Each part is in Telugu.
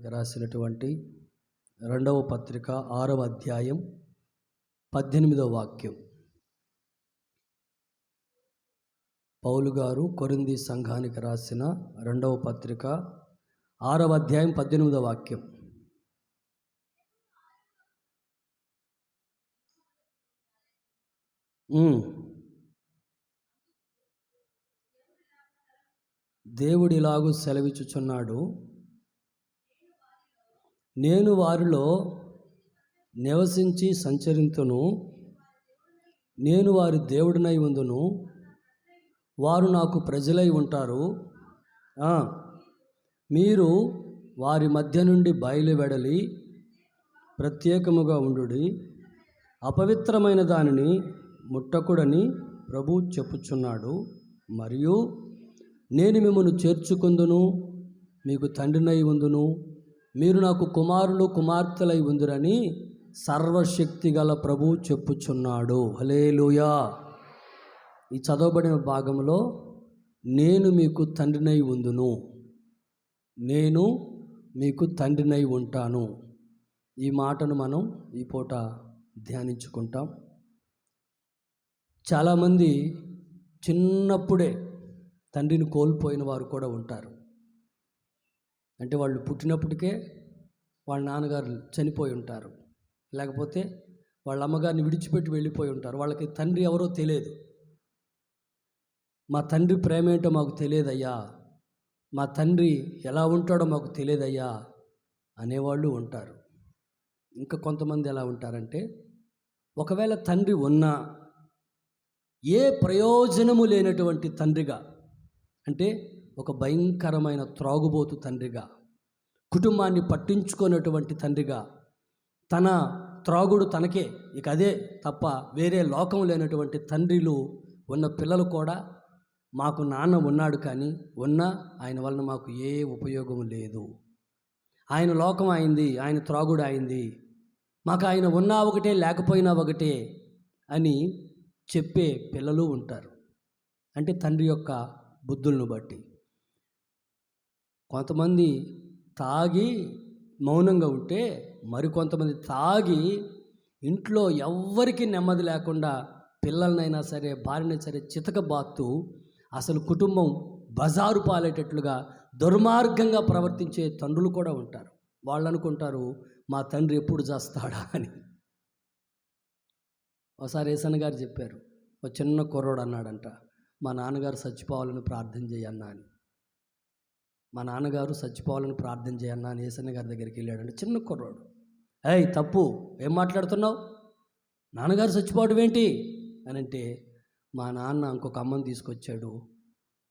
రాసినటువంటి 2వ పత్రిక 6వ అధ్యాయం 18వ వాక్యం. పౌలు గారు కొరింథీ సంఘానికి రాసిన 2వ పత్రిక 6వ అధ్యాయం 18వ వాక్యం. దేవుడిలాగు సెలవిచ్చుచున్నాడు, నేను వారిలో నివసించి సంచరింతును, నేను వారి దేవుడినై ఉందును, వారు నాకు ప్రజలై ఉంటారు. మీరు వారి మధ్య నుండి బయలువెడలి ప్రత్యేకముగా ఉండుడి, అపవిత్రమైన దానిని ముట్టకుడని ప్రభు చెప్పుచున్నాడు. మరియు నేను మిమ్మల్ని చేర్చుకుందును, మీకు తండ్రినై ఉందును, మీరు నాకు కుమారులు కుమార్తెలై ఉందురని సర్వశక్తి గల ప్రభువు చెప్పుచున్నాడు. హల్లెలూయా. ఈ చదవబడిన భాగంలో నేను మీకు తండ్రినై ఉందును, నేను మీకు తండ్రినై ఉంటాను, ఈ మాటను మనం ఈ పూట ధ్యానించుకుంటాం. చాలామంది చిన్నప్పుడే తండ్రిని కోల్పోయిన వారు కూడా ఉంటారు. అంటే వాళ్ళు పుట్టినప్పటికే వాళ్ళ నాన్నగారు చనిపోయి ఉంటారు, లేకపోతే వాళ్ళ అమ్మగారిని విడిచిపెట్టి వెళ్ళిపోయి ఉంటారు. వాళ్ళకి తండ్రి ఎవరో తెలియదు. మా తండ్రి ప్రేమ ఏంటో మాకు తెలియదయ్యా, మా తండ్రి ఎలా ఉంటాడో మాకు తెలియదయ్యా అనేవాళ్ళు ఉంటారు. ఇంకా కొంతమంది ఎలా ఉంటారంటే, ఒకవేళ తండ్రి ఉన్నా ఏ ప్రయోజనము లేనటువంటి తండ్రిగా, అంటే ఒక భయంకరమైన త్రాగుబోతు తండ్రిగా, కుటుంబాన్ని పట్టించుకున్నటువంటి తండ్రిగా, తన త్రాగుడు తనకే, ఇక అదే తప్ప వేరే లోకం లేనటువంటి తండ్రిలు ఉన్న పిల్లలు కూడా, మాకు నాన్న ఉన్నాడు కానీ ఉన్నా ఆయన వలన మాకు ఏ ఉపయోగం లేదు, ఆయన లోకం అయింది, ఆయన త్రాగుడు అయింది, మాకు ఆయన ఉన్నా ఒకటే లేకపోయినా ఒకటే అని చెప్పే పిల్లలు ఉంటారు. అంటే తండ్రి యొక్క బుద్ధులను బట్టి. కొంతమంది తాగి మౌనంగా ఉంటే, మరికొంతమంది తాగి ఇంట్లో ఎవ్వరికి నెమ్మది లేకుండా పిల్లలనైనా సరే భార్యనైనా సరే చితకబాత్తు అసలు కుటుంబం బజారు పాలేటట్లుగా దుర్మార్గంగా ప్రవర్తించే తండ్రులు కూడా ఉంటారు. వాళ్ళు అనుకుంటారు మా తండ్రి ఎప్పుడు చేస్తాడా అని. ఒకసారి ఏసన్న గారు చెప్పారు, ఒక చిన్న కుర్రోడు అన్నాడంట, మా నాన్నగారు చచ్చిపోవాలని ప్రార్థన చేయన్నా అని. మా నాన్నగారు చచ్చిపోవాలని ప్రార్థన చేయన్నా అని ఏసన్న గారి దగ్గరికి వెళ్ళాడంటే, చిన్న కుర్రోడు. ఏయ్ తప్పు, ఏం మాట్లాడుతున్నావు, నాన్నగారు చచ్చిపోవడం ఏంటి అని అంటే, మా నాన్న ఇంకొక అమ్మని తీసుకొచ్చాడు,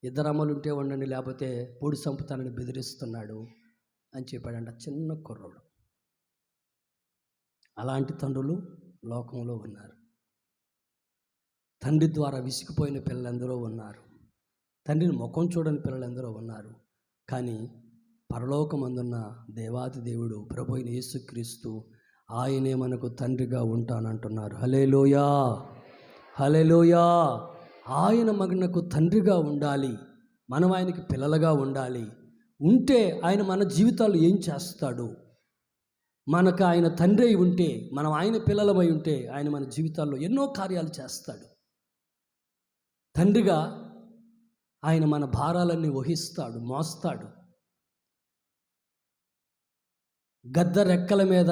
2 అమ్మలు ఉంటే ఉండండి లేకపోతే పొడి చంపుతానని బెదిరిస్తున్నాడు అని చెప్పాడంట, చిన్న కుర్రోడు. అలాంటి తండ్రులు లోకంలో ఉన్నారు. తండ్రి ద్వారా విసిగిపోయిన పిల్లలందరూ ఉన్నారు, తండ్రిని ముఖం చూడని పిల్లలందరూ ఉన్నారు. కానీ పరలోకమందున్న దేవాది దేవుడు ప్రభు అయిన యేసుక్రీస్తు ఆయనే మనకు తండ్రిగా ఉంటానంటున్నారు. హల్లెలూయా, హల్లెలూయా. ఆయన మనకు తండ్రిగా ఉండాలి, మనం ఆయనకి పిల్లలుగా ఉండాలి. ఉంటే ఆయన మన జీవితాలు ఏం చేస్తాడు, మనకు ఆయన తండ్రి అయి ఉంటే, మనం ఆయన పిల్లలమై ఉంటే ఆయన మన జీవితాల్లో ఎన్నో కార్యాలు చేస్తాడు. తండ్రిగా ఆయన మన భారాలన్నీ వహిస్తాడు, మోస్తాడు. గద్ద రెక్కల మీద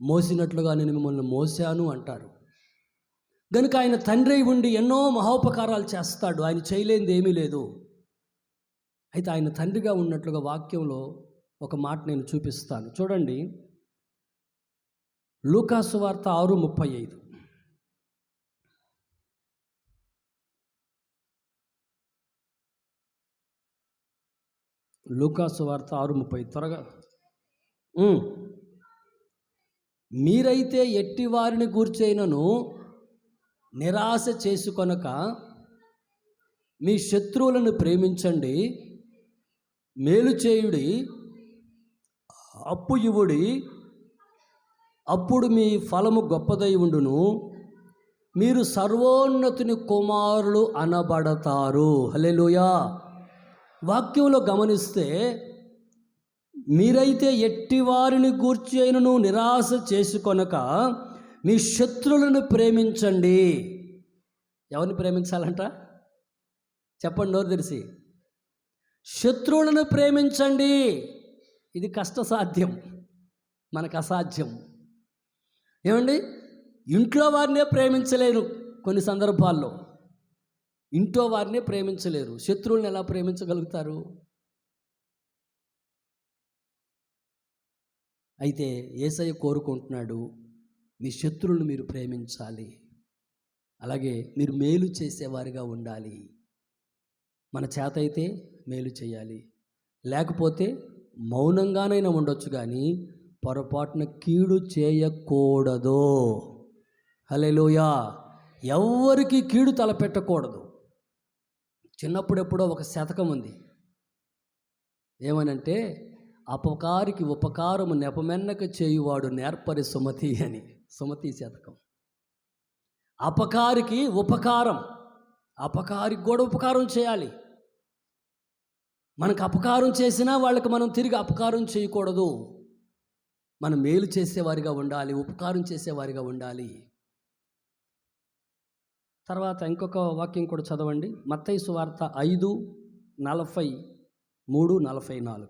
మోసినట్లుగా నేను మిమ్మల్ని మోసాను అంటారు. కనుక ఆయన తండ్రి ఉండి ఎన్నో మహోపకారాలు చేస్తాడు, ఆయన చేయలేనిది ఏమీ లేదు. అయితే ఆయన తండ్రిగా ఉన్నట్లుగా వాక్యంలో ఒక మాట నేను చూపిస్తాను, చూడండి. లూకాసు వార్త 6:35. లూకాసు వార్త 6:30 త్వరగా. మీరైతే ఎట్టి వారిని గూర్చైనను నిరాశ చేసుకొనక మీ శత్రువులను ప్రేమించండి, మేలు చేయుడి, అప్పు ఇవ్వుడి, అప్పుడు మీ ఫలము గొప్పదై ఉండును, మీరు సర్వోన్నతుని కుమారులు అనబడతారు. హల్లెలూయా. వాక్యంలో గమనిస్తే మీరైతే ఎట్టి వారిని గూర్చి అయినను నిరాశ చేసుకొనక మీ శత్రువులను ప్రేమించండి. ఎవరిని ప్రేమించాలంట? చెప్పండి నోరు తెరిసి. శత్రువులను ప్రేమించండి. ఇది కష్టసాధ్యం, మనకు అసాధ్యం. ఏమండి, ఇంట్లో వారినే ప్రేమించలేరు. కొన్ని సందర్భాల్లో ఇంట్లో వారినే ప్రేమించలేరు, శత్రువులను ఎలా ప్రేమించగలుగుతారు? అయితే యేసయ్య కోరుకుంటున్నాడు, మీ శత్రువులను మీరు ప్రేమించాలి, అలాగే మీరు మేలు చేసేవారిగా ఉండాలి. మన చేత అయితే మేలు చేయాలి, లేకపోతే మౌనంగానైనా ఉండొచ్చు, కానీ పొరపాటున కీడు చేయకూడదు. హల్లెలూయా. ఎవ్వరికి కీడు తలపెట్టకూడదు. చిన్నప్పుడు ఎప్పుడో ఒక శతకం ఉంది, ఏమనంటే అపకారికి ఉపకారము నెపమెన్నక చేయువాడు నేర్పరి సుమతి అని. సుమతి శతకం. అపకారికి ఉపకారం, అపకారికి కూడా ఉపకారం చేయాలి. మనకు అపకారం చేసినా వాళ్ళకి మనం తిరిగి అపకారం చేయకూడదు. మనం మేలు చేసేవారిగా ఉండాలి, ఉపకారం చేసేవారిగా ఉండాలి. తర్వాత ఇంకొక వాక్యం కూడా చదవండి, మత్తయి సువార్త 5:43-44.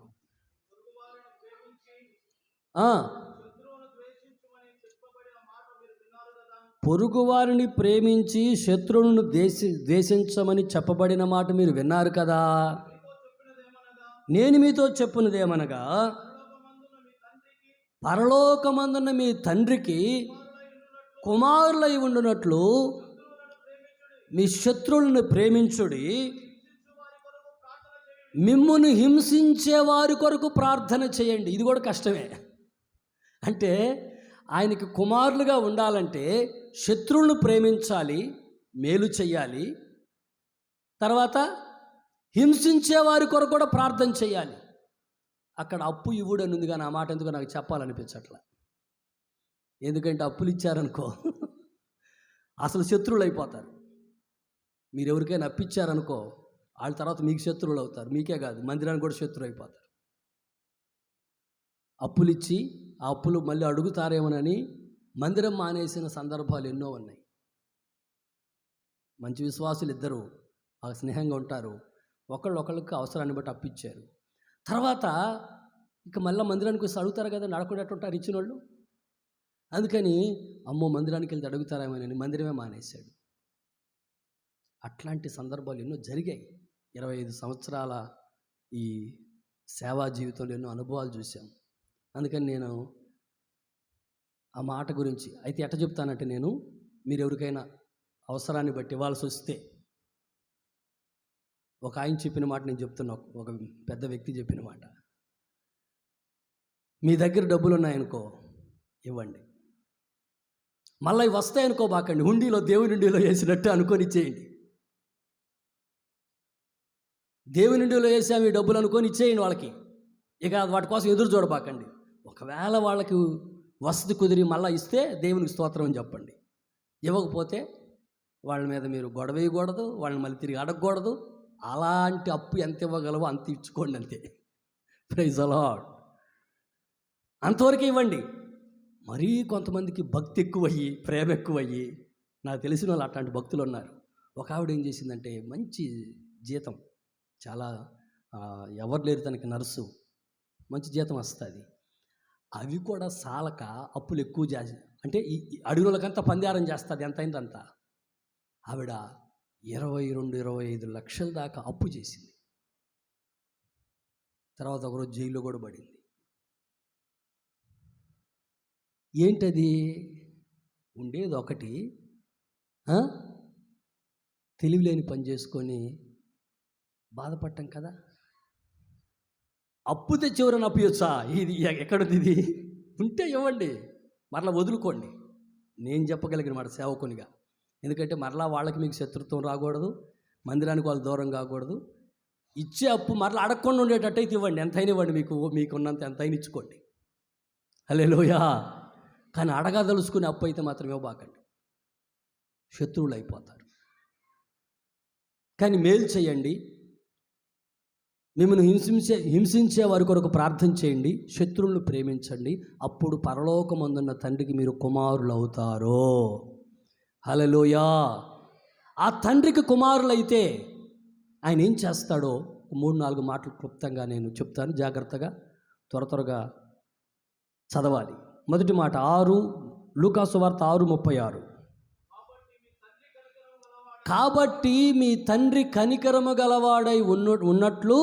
పొరుగువారిని ప్రేమించి శత్రువులను ద్వేషించమని చెప్పబడిన మాట మీరు విన్నారు కదా. నేను మీతో చెప్పున్నదేమనగా, పరలోకమందున్న మీ తండ్రికి కుమారులై ఉండునట్లు మీ శత్రువులను ప్రేమించుడి, మిమ్మును హింసించే వారి కొరకు ప్రార్థన చేయండి. ఇది కూడా కష్టమే. అంటే ఆయనకి కుమారులుగా ఉండాలంటే శత్రువులను ప్రేమించాలి, మేలు చెయ్యాలి, తర్వాత హింసించే వారి కొరకు కూడా ప్రార్థన చేయాలి. అక్కడ అప్పు ఇవ్వుడు అని ఉంది, కానీ ఆ మాట ఎందుకో నాకు చెప్పాలనిపించట్లా. ఎందుకంటే అప్పులు ఇచ్చారనుకో అసలు శత్రువులు అయిపోతారు. మీరు ఎవరికైనా అప్పిచ్చారనుకో, వాళ్ళ తర్వాత మీకు శత్రువులు అవుతారు. మీకే కాదు, మందిరానికి కూడా శత్రువు అయిపోతారు. అప్పులు ఇచ్చి ఆ అప్పులు మళ్ళీ అడుగుతారేమోనని మందిరం మానేసిన సందర్భాలు ఎన్నో ఉన్నాయి. మంచి విశ్వాసులు ఇద్దరు ఆ స్నేహంగా ఉంటారు, ఒకళ్ళకి అవసరాన్ని బట్టి అప్పిచ్చారు. తర్వాత ఇక మళ్ళీ మందిరానికి వస్తే అడుగుతారు కదా, నడకుండా ఇచ్చిన వాళ్ళు. అందుకని అమ్మో మందిరానికి వెళ్తే అడుగుతారేమోనని మందిరమే మానేశాడు. అట్లాంటి సందర్భాలు ఎన్నో జరిగాయి. 25 సంవత్సరాల ఈ సేవా జీవితంలో ఎన్నో అనుభవాలు చూశాం. అందుకని నేను ఆ మాట గురించి అయితే ఎట్ట చెప్తానంటే, మీరు ఎవరికైనా అవసరాన్ని బట్టి ఇవ్వాల్సి వస్తే, ఒక ఆయన చెప్పిన మాట నేను చెప్తున్నా, ఒక పెద్ద వ్యక్తి చెప్పిన మాట. మీ దగ్గర డబ్బులు ఉన్నాయనుకో ఇవ్వండి, మళ్ళీ ఇవి వస్తాయనుకో బాకండి, హుండీలో దేవుని హుండీలో వేసినట్టు అనుకొని చేయండి. దేవుని హుండీలో వేసాము ఈ డబ్బులు అనుకొని ఇచ్చేయండి వాళ్ళకి. ఇక వాటి కోసం ఎదురు చూడబాకండి. ఒకవేళ వాళ్ళకి వసతి కుదిరి మళ్ళీ ఇస్తే దేవునికి స్తోత్రం అని చెప్పండి. ఇవ్వకపోతే వాళ్ళ మీద మీరు గొడవ వేయకూడదు, వాళ్ళని మళ్ళీ తిరిగి అడగకూడదు. అలాంటి అప్పు ఎంత ఇవ్వగలవో అంత ఇచ్చుకోండి, అంతే. Praise the Lord. అంతవరకు ఇవ్వండి. మరీ కొంతమందికి భక్తి ఎక్కువయ్యి, ప్రేమ ఎక్కువయ్యి, నాకు తెలిసిన వాళ్ళు అట్లాంటి భక్తులు ఉన్నారు. ఒక ఆవిడ ఏం చేసిందంటే, మంచి జీతం, చాలా ఎవరు లేరు తనకి, నర్సు, మంచి జీతం వస్తుంది. అవి కూడా సాలక అప్పులు ఎక్కువ చేసి, అంటే ఈ అడుగులకంతా పందారం చేస్తుంది, ఎంత అయిందంతా. ఆవిడ 22-25 లక్షల దాకా అప్పు చేసింది. తర్వాత ఒకరోజు జైల్లో కూడా పడింది. ఏంటది? ఉండేది ఒకటి, తెలివిలేని పని చేసుకొని బాధపడటం కదా. అప్పు తెచ్చి ఎవరైనా అప్పియొచ్చా? ఇది ఎక్కడుంది? ఇది ఉంటే ఇవ్వండి, మరలా వదులుకోండి. నేను చెప్పగలిగిన మాట సేవకునిగా. ఎందుకంటే మరలా వాళ్ళకి మీకు శత్రుత్వం రాకూడదు, మందిరానికి వాళ్ళు దూరం కాకూడదు. ఇచ్చే అప్పు మరలా అడగకుండా ఉండేటట్టయితే ఇవ్వండి, ఎంతైనా ఇవ్వండి, మీకున్నంత ఎంతైనా ఇచ్చుకోండి. హల్లెలూయా. కానీ అడగదలుచుకునే అప్పు అయితే మాత్రం ఇవ్వబాకండి, శత్రువులు అయిపోతారు. కానీ మేలు చేయండి, మిమ్మల్ని హింసించే వారి కొరకు ప్రార్థన చేయండి, శత్రువులను ప్రేమించండి, అప్పుడు పరలోకమందున్న తండ్రికి మీరు కుమారులు అవుతారు. హల్లెలూయా. ఆ తండ్రికి కుమారులైతే ఆయన ఏం చేస్తాడో 3-4 మాటలు క్లుప్తంగా నేను చెప్తాను. జాగ్రత్తగా త్వరగా చదవాలి. మొదటి మాట 6 లూకాసు వార్త 6:36. కాబట్టి మీ తండ్రి కనికరము గలవాడై ఉన్నట్లు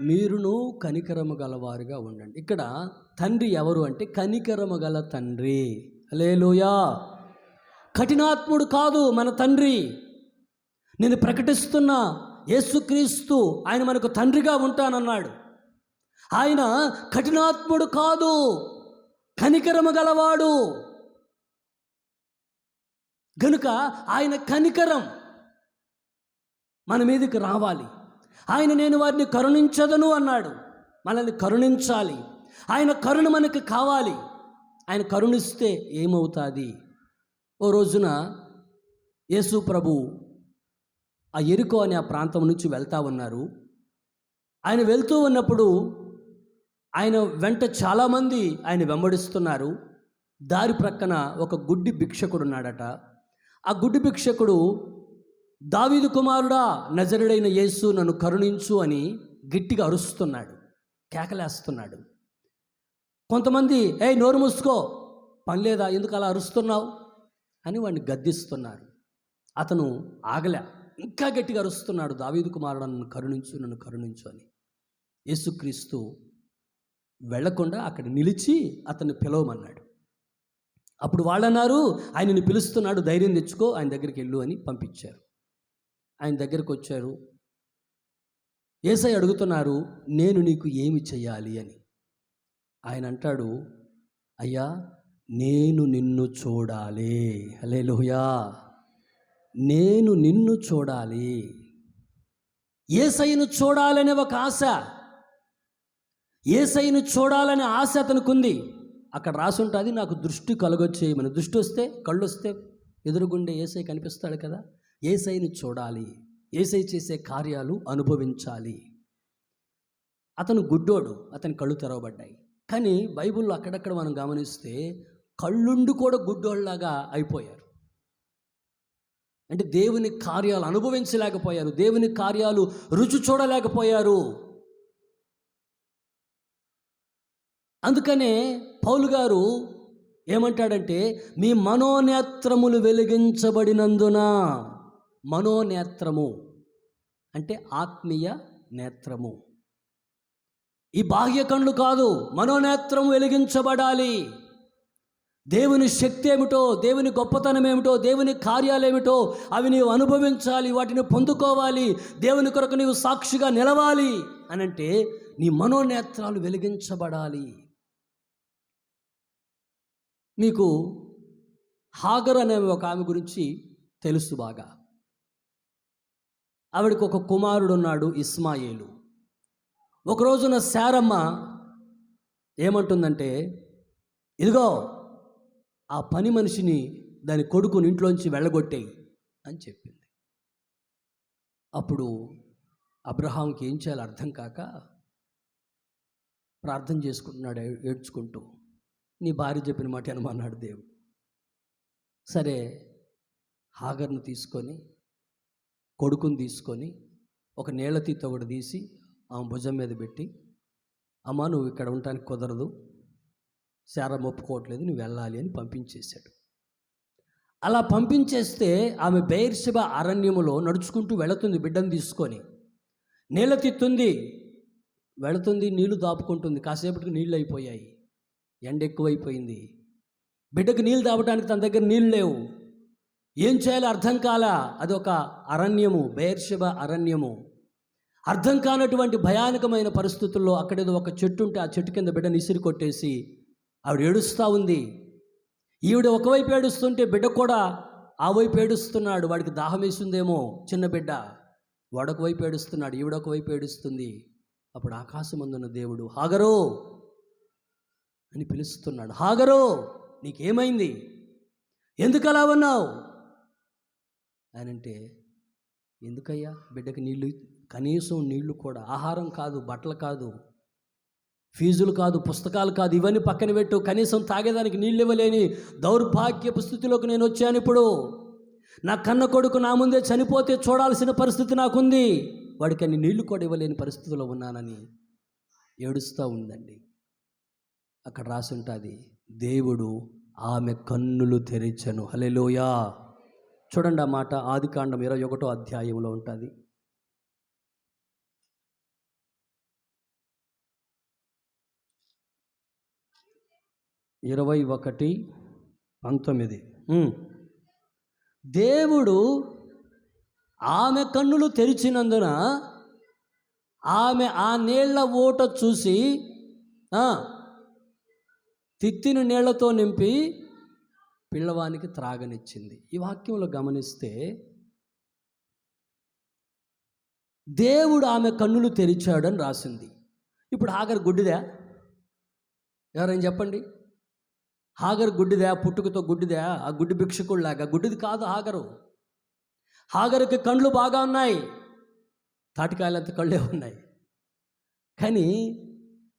మీరును కనికరము గలవారుగా ఉండండి. ఇక్కడ తండ్రి ఎవరు అంటే కనికరము గల తండ్రి. హల్లెలూయా. కఠినాత్ముడు కాదు మన తండ్రి. నేను ప్రకటిస్తున్న యేసుక్రీస్తు ఆయన మనకు తండ్రిగా ఉంటానన్నాడు. ఆయన కఠినాత్ముడు కాదు, కనికరము గలవాడు. గనుక ఆయన కనికరం మన మీదకి రావాలి. ఆయన నేను వారిని కరుణించదను అన్నాడు. మనల్ని కరుణించాలి. ఆయన కరుణ మనకు కావాలి. ఆయన కరుణిస్తే ఏమవుతుంది? ఓ రోజున యేసు ప్రభు ఆ యెరికో అనే ఆ ప్రాంతం నుంచి వెళ్తూ ఉన్నారు. ఆయన వెళ్తూ ఉన్నప్పుడు ఆయన వెంట చాలామంది ఆయన వెంబడిస్తున్నారు. దారి ప్రక్కన ఒక గుడ్డి భిక్షకుడు ఉన్నాడట. ఆ గుడ్డి భిక్షకుడు, దావీదు కుమారుడా, నజరుడైన యేసు నన్ను కరుణించు అని గట్టిగా అరుస్తున్నాడు, కేకలేస్తున్నాడు. కొంతమంది నోరు మూసుకో, పని లేదా, ఎందుకు అలా అరుస్తున్నావు అని వాడిని గద్దిస్తున్నారు. అతను ఆగలే, ఇంకా గట్టిగా అరుస్తున్నాడు, దావీదు కుమారుడు నన్ను కరుణించు, నన్ను కరుణించు అని. యేసుక్రీస్తు వెళ్లకుండా అక్కడ నిలిచి అతన్ని పిలవమన్నాడు. అప్పుడు వాళ్ళన్నారు, ఆయనని పిలుస్తున్నాడు, ధైర్యం తెచ్చుకో, ఆయన దగ్గరికి వెళ్ళు అని పంపించారు. ఆయన దగ్గరకు వచ్చారు. యేసయ్య అడుగుతున్నారు, నేను నీకు ఏమి చెయ్యాలి అని. ఆయన అంటాడు, అయ్యా నేను నిన్ను చూడాలి. హల్లెలూయా. నేను నిన్ను చూడాలి. యేసయ్యను చూడాలనే ఒక ఆశ, యేసయ్యను చూడాలనే ఆశ అతనుకుంది. అక్కడ రాసి ఉంటుంది, నాకు దృష్టి కలుగొచ్చేయమని. దృష్టి వస్తే, కళ్ళు వస్తే ఎదురుగుండే యేసయ్య కనిపిస్తాడు కదా. యేసయ్యను చూడాలి, యేసయ్య చేసే కార్యాలు అనుభవించాలి. అతను గుడ్డోడు, అతని కళ్ళు తెరవబడ్డాయి. కానీ బైబిల్లో అక్కడక్కడ మనం గమనిస్తే కళ్ళుండి కూడా గుడ్డోళ్ళలాగా అయిపోయారు. అంటే దేవుని కార్యాలు అనుభవించలేకపోయారు, దేవుని కార్యాలు రుచి చూడలేకపోయారు. అందుకనే పౌలు గారు ఏమంటాడంటే, మీ మనోనేత్రములు వెలిగించబడినందున. మనోనేత్రము అంటే ఆత్మీయ నేత్రము, ఈ బాహ్య కళ్ళు కాదు. మనోనేత్రము వెలిగించబడాలి. దేవుని శక్తి ఏమిటో, దేవుని గొప్పతనం ఏమిటో, దేవుని కార్యాలు ఏమిటో అవి నీవు అనుభవించాలి, వాటిని పొందుకోవాలి, దేవుని కొరకు నీవు సాక్షిగా నిలవాలి అనంటే నీ మనోనేత్రాలు వెలిగించబడాలి. మీకు హాగర్ అనే ఒక ఆమె గురించి తెలుసు బాగా. ఆవిడకు ఒక కుమారుడు ఉన్నాడు, ఇస్మాయేలు. ఒక రోజున శారమ్మ ఏమంటుందంటే, ఇదిగో ఆ పని మనిషిని, దాని కొడుకుని ఇంట్లోంచి వెళ్ళగొట్టేయి అని చెప్పింది. అప్పుడు అబ్రహాంకి ఏం చేయాలో అర్థం కాక ప్రార్థన చేసుకుంటున్నాడు ఏడ్చుకుంటూ. నీ భార్య చెప్పిన మాట అనమన్నాడు దేవుడు. సరే, హాగర్ను తీసుకొని, కొడుకుని తీసుకొని ఒక నీళ్ళ తీత ఒకటి తీసి ఆమె భుజం మీద పెట్టి, అమ్మ నువ్వు ఇక్కడ ఉండటానికి కుదరదు, శారమ్మ ఒప్పుకోవట్లేదు, నువ్వు వెళ్ళాలి అని పంపించేశాడు. అలా పంపించేస్తే ఆమె బెయేర్షెబా అరణ్యములో నడుచుకుంటూ వెళుతుంది బిడ్డను తీసుకొని. నీళ్ళ తిత్తుంది, వెళుతుంది, నీళ్లు దాపుకుంటుంది. కాసేపటికి నీళ్ళు అయిపోయాయి, ఎండ ఎక్కువైపోయింది. బిడ్డకు నీళ్ళు దాపడానికి తన దగ్గర నీళ్ళు లేవు. ఏం చేయాలో అర్థం కాలా. అదొక అరణ్యము, బెయేర్షెబా అరణ్యము. అర్థం కానటువంటి భయానకమైన పరిస్థితుల్లో అక్కడేదో ఒక చెట్టు ఉంటే ఆ చెట్టు కింద బిడ్డని ఇసిరి కొట్టేసి ఆవిడ ఏడుస్తూ ఉంది. ఈవిడ ఒకవైపు ఏడుస్తుంటే బిడ్డ కూడా ఆ వైపు ఏడుస్తున్నాడు. వాడికి దాహం వేసిందేమో చిన్న బిడ్డ, వాడొక వైపు ఏడుస్తున్నాడు, ఈవిడొక వైపు ఏడుస్తుంది. అప్పుడు ఆకాశమందున్న దేవుడు హాగరో అని పిలుస్తున్నాడు. హాగరో నీకేమైంది, ఎందుకు అలా ఉన్నావు అని అంటే, ఎందుకయ్యా బిడ్డకి నీళ్ళు కనీసం నీళ్లు కూడా, ఆహారం కాదు, బట్టలు కాదు, ఫీజులు కాదు, పుస్తకాలు కాదు, ఇవన్నీ పక్కన పెట్టు, కనీసం తాగేదానికి నీళ్ళు ఇవ్వలేని దౌర్భాగ్యపు స్థితిలోకి నేను వచ్చాను. ఇప్పుడు నా కన్న కొడుకు నా ముందే చనిపోతే చూడాల్సిన పరిస్థితి నాకుంది, వాడికి అన్ని నీళ్లు కూడా ఇవ్వలేని పరిస్థితిలో ఉన్నానని ఏడుస్తూ ఉందండి. అక్కడ రాసి ఉంటుంది, దేవుడు ఆమె కన్నులు తెరిచెను. హల్లెలూయా. చూడండి ఆ మాట ఆదికాండం 21వ అధ్యాయంలో ఉంటుంది. 21:19. దేవుడు ఆమె కన్నులు తెరిచినందున ఆమె ఆ నీళ్ల ఊట చూసి తిత్తిని నీళ్లతో నింపి పిల్లవానికి త్రాగనిచ్చింది. ఈ వాక్యంలో గమనిస్తే దేవుడు ఆమె కన్నులు తెరిచాడని రాసింది. ఇప్పుడు హాగరు గుడ్డిదా? ఎవరైనా చెప్పండి. హాగరు గుడ్డిదా? పుట్టుకతో గుడ్డిదా? ఆ గుడ్డి భిక్షకుడిలాగా? గుడ్డిది కాదు హాగరు. హాగరుకి కళ్ళు బాగా ఉన్నాయి, తాటికాయలంత కళ్ళే ఉన్నాయి. కానీ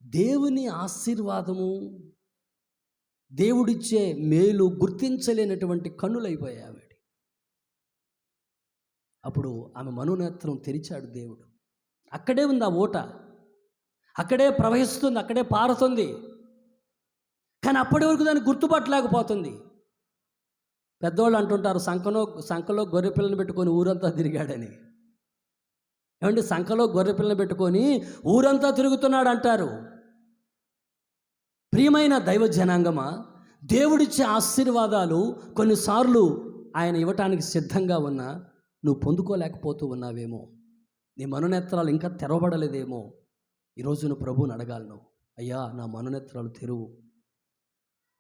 దేవుని ఆశీర్వాదము, దేవుడిచ్చే మేలు గుర్తించలేనటువంటి కన్నులైపోయాయి ఆమె. అప్పుడు ఆమె మనోనేత్రం తెరిచాడు దేవుడు. అక్కడే ఉంది ఆ ఊట, అక్కడే ప్రవహిస్తుంది, అక్కడే పారుతుంది. కానీ అప్పటి వరకు దాన్ని గుర్తుపట్టలేకపోతుంది. పెద్దవాళ్ళు అంటుంటారు, సంకలో గొర్రె పిల్లని పెట్టుకొని ఊరంతా తిరిగాడని. ఏమంటే సంకలో గొర్రె పిల్లని పెట్టుకొని ఊరంతా తిరుగుతున్నాడు అంటారు. ప్రియమైన దైవ జనాంగమా, దేవుడిచ్చే ఆశీర్వాదాలు కొన్నిసార్లు ఆయన ఇవ్వటానికి సిద్ధంగా ఉన్నా నువ్వు పొందుకోలేకపోతూ ఉన్నావేమో, నీ మనోనేత్రాలు ఇంకా తెరవబడలేదేమో. ఈరోజు నువ్వు ప్రభువుని అడగాలి. నువ్వు, అయ్యా నా మనోనేత్రాలు తెరువు,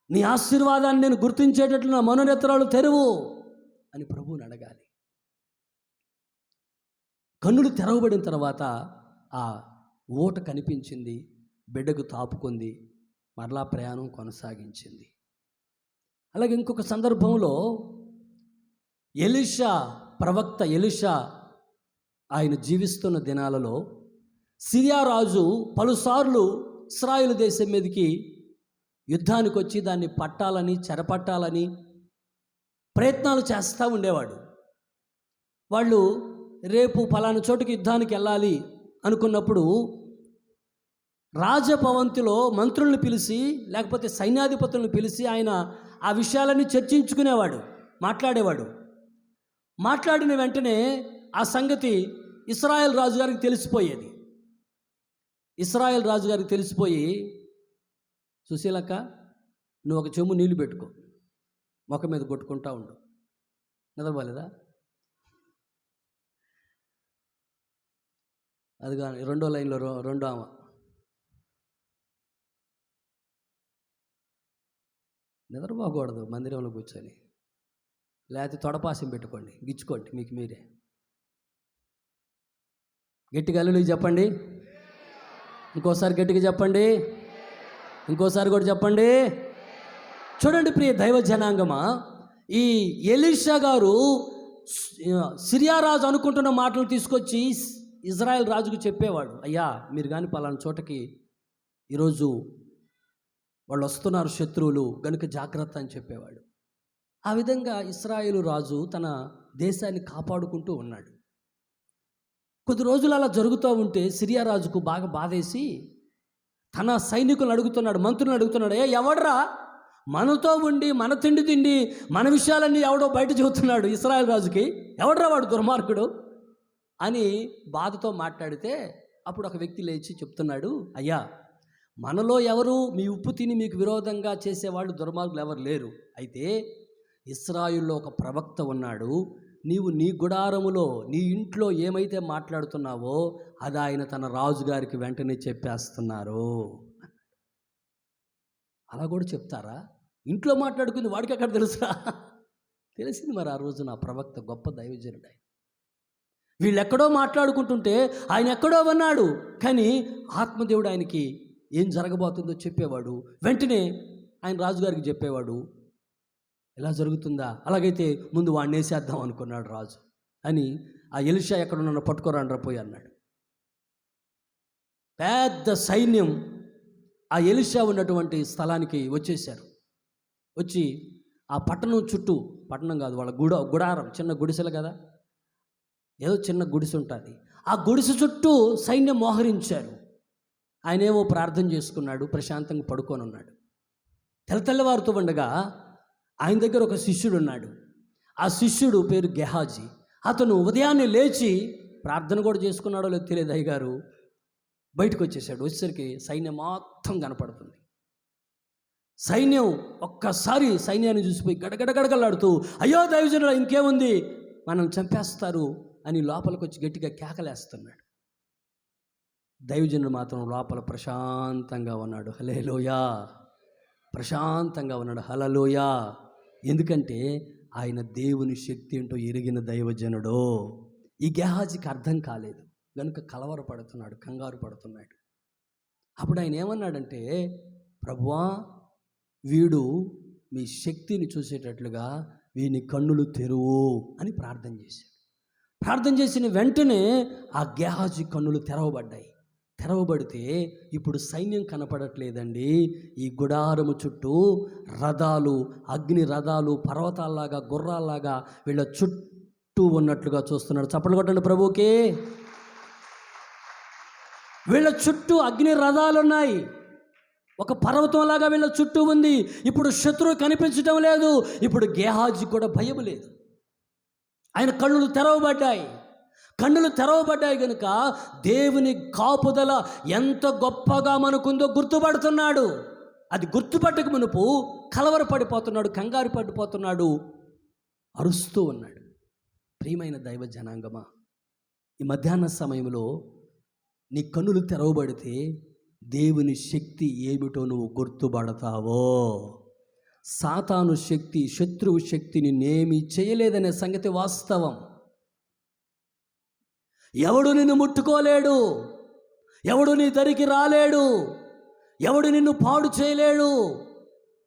నీ ఆశీర్వాదాన్ని నేను గుర్తించేటట్లు నా మనోనేత్రాలు తెరువు అని ప్రభువుని అడగాలి. కన్నులు తెరవబడిన తర్వాత ఆ ఊట కనిపించింది, బిడ్డకు తాపుకుంది, మరలా ప్రయాణం కొనసాగించింది. అలాగే ఇంకొక సందర్భంలో ప్రవక్త ఎలీషా ఆయన జీవిస్తున్న దినాలలో సిరియా రాజు పలుసార్లు ఇశ్రాయేలు దేశం మీదకి యుద్ధానికి వచ్చి దాన్ని పట్టాలని, చెరపట్టాలని ప్రయత్నాలు చేస్తూ ఉండేవాడు. వాళ్ళు రేపు పలానా చోటుకి యుద్ధానికి వెళ్ళాలి అనుకున్నప్పుడు రాజభవంతిలో మంత్రులను పిలిచి, లేకపోతే సైన్యాధిపతులను పిలిచి ఆయన ఆ విషయాలన్నీ చర్చించుకునేవాడు, మాట్లాడేవాడు. మాట్లాడిన వెంటనే ఆ సంగతి ఇశ్రాయేల్ రాజుగారికి తెలిసిపోయేది. ఇశ్రాయేల్ రాజుగారికి తెలిసిపోయి, సుశీలక్క నువ్వు ఒక చెంబు నీళ్లు పెట్టుకో, ముఖం మీద కొట్టుకుంటా ఉండు. నిద్రపోలేదా? అది కానీ రెండో లైన్లో రెండో ఆమె నిద్రపోకూడదు మందిరంలో కూర్చొని, లేకపోతే తొడపాసం పెట్టుకోండి, గిచ్చుకోండి మీకు మీరే. గట్టిగా హల్లెలూయా చెప్పండి. ఇంకోసారి గట్టిగా చెప్పండి. ఇంకోసారి కూడా చెప్పండి. చూడండి ప్రియ దైవ జనాంగమా, ఈ ఎలీషా గారు సిరియా రాజు అనుకుంటున్న మాటలు తీసుకొచ్చి ఇజ్రాయెల్ రాజుకు చెప్పేవాడు. అయ్యా మీరు కానీ పలానా చోటకి ఈరోజు వాళ్ళు వస్తున్నారు శత్రువులు, గనుక జాగ్రత్త అని చెప్పేవాడు. ఆ విధంగా ఇశ్రాయేలు రాజు తన దేశాన్ని కాపాడుకుంటూ ఉన్నాడు. కొద్ది రోజులు అలా జరుగుతూ ఉంటే సిరియా రాజుకు బాగా బాధేసి తన సైనికులను అడుగుతున్నాడు, మంత్రులను అడుగుతున్నాడు, ఎవడ్రా మనతో ఉండి మన తిండి మన విషయాలన్నీ ఎవడో బయట చెబుతున్నాడు ఇశ్రాయేల్ రాజుకి, ఎవడ్రా వాడు దుర్మార్గుడు అని బాధతో మాట్లాడితే అప్పుడు ఒక వ్యక్తి లేచి చెప్తున్నాడు, అయ్యా మనలో ఎవరు మీ ఉప్పు తిని మీకు విరోధంగా చేసేవాళ్ళు దుర్మార్గులు ఎవరు లేరు. అయితే ఇశ్రాయేలులో ఒక ప్రవక్త ఉన్నాడు, నీవు నీ గుడారములో నీ ఇంట్లో ఏమైతే మాట్లాడుతున్నావో అది ఆయన తన రాజుగారికి వెంటనే చెప్పేస్తున్నారు. అలా కూడా చెప్తారా? ఇంట్లో మాట్లాడుకుంది వాడికి అక్కడ తెలుసా? తెలిసింది మరి ఆ రోజు నా ప్రవక్త గొప్ప దైవజనుడు. ఆయన వీళ్ళు ఎక్కడో మాట్లాడుకుంటుంటే ఆయన ఎక్కడో ఉన్నాడు, కానీ ఆత్మదేవుడు ఆయనకి ఏం జరగబోతుందో చెప్పేవాడు. వెంటనే ఆయన రాజుగారికి చెప్పేవాడు, ఎలా జరుగుతుందా, అలాగైతే ముందు వాడిని వేసేద్దాం అనుకున్నాడు రాజు అని. ఆ ఎలీషా ఎక్కడున్నా పట్టుకోరాండ్రా పోయి అన్నాడు. పెద్ద సైన్యం ఆ ఎలీషా ఉన్నటువంటి స్థలానికి వచ్చేసారు. వచ్చి ఆ పట్టణం చుట్టూ, పట్టణం కాదు వాళ్ళ గుడారం, చిన్న గుడిసెలు కదా, ఏదో చిన్న గుడిసె ఉంటుంది, ఆ గుడిసె చుట్టూ సైన్యం మోహరించారు. ఆయనేమో ప్రార్థన చేసుకున్నాడు, ప్రశాంతంగా పడుకొని ఉన్నాడు. తెల్లవారుతూ ఉండగా ఆయన దగ్గర ఒక శిష్యుడు ఉన్నాడు. ఆ శిష్యుడు పేరు గెహాజీ. అతను ఉదయాన్నే లేచి ప్రార్థన కూడా చేసుకున్నాడో లేదో తెలియదు, అయ్యగారు బయటకు వచ్చేసాడు. వచ్చేసరికి సైన్యం మొత్తం కనపడుతుంది. సైన్యం ఒక్కసారి సైన్యాన్ని చూసిపోయి గడగడగడగలాడుతూ, అయ్యో దైవజనుడా ఇంకేముంది, మనం చంపేస్తారు అని లోపలికి వచ్చి గట్టిగా కేకలేస్తున్నాడు. దైవజనుడు మాత్రం లోపల ప్రశాంతంగా ఉన్నాడు. హల్లెలూయా, ప్రశాంతంగా ఉన్నాడు. హల్లెలూయా. ఎందుకంటే ఆయన దేవుని శక్తి ఏంటో ఎరిగిన దైవజనుడు. ఈ గెహాజీకి అర్థం కాలేదు కనుక కలవరపడుతున్నాడు, కంగారు పడుతున్నాడు. అప్పుడు ఆయన ఏమన్నాడంటే, ప్రభువా, వీడు మీ శక్తిని చూసేటట్లుగా వీని కన్నులు తెరువు అని ప్రార్థన చేశాడు. ప్రార్థన చేసిన వెంటనే ఆ గెహాజీ కన్నులు తెరవబడ్డాయి. తెరవబడితే ఇప్పుడు సైన్యం కనపడట్లేదండి. ఈ గుడారము చుట్టూ రథాలు, అగ్ని రథాలు, పర్వతాల్లాగా, గుర్రాల్లాగా వీళ్ళ చుట్టూ ఉన్నట్లుగా చూస్తున్నాడు. చప్పట్లు కొట్టండి ప్రభువుకి. వీళ్ళ చుట్టూ అగ్ని రథాలు ఉన్నాయి, ఒక పర్వతంలాగా వీళ్ళ చుట్టూ ఉంది. ఇప్పుడు శత్రువు కనిపించడం లేదు. ఇప్పుడు గెహాజీ కూడా భయం లేదు. ఆయన కన్నులు తెరవబడ్డాయి. కన్నులు తెరవబడ్డాయి కనుక దేవుని కాపుదల ఎంత గొప్పగా మనకుందో గుర్తుపడుతున్నాడు. అది గుర్తుపట్టక మునుపు కలవరపడిపోతున్నాడు, కంగారు పడిపోతున్నాడు, అరుస్తూ ఉన్నాడు. ప్రియమైన దైవ జనాంగమా, ఈ మధ్యాహ్న సమయంలో నీ కన్నులు తెరవబడితే దేవుని శక్తి ఏమిటో నువ్వు గుర్తుపడతావో. సాతాను శక్తి, శత్రువు శక్తిని నేమి చేయలేదనే సంగతి వాస్తవం. ఎవడు నిన్ను ముట్టుకోలేడు, ఎవడు నీ దరికి రాలేడు, ఎవడు నిన్ను పాడు చేయలేడు.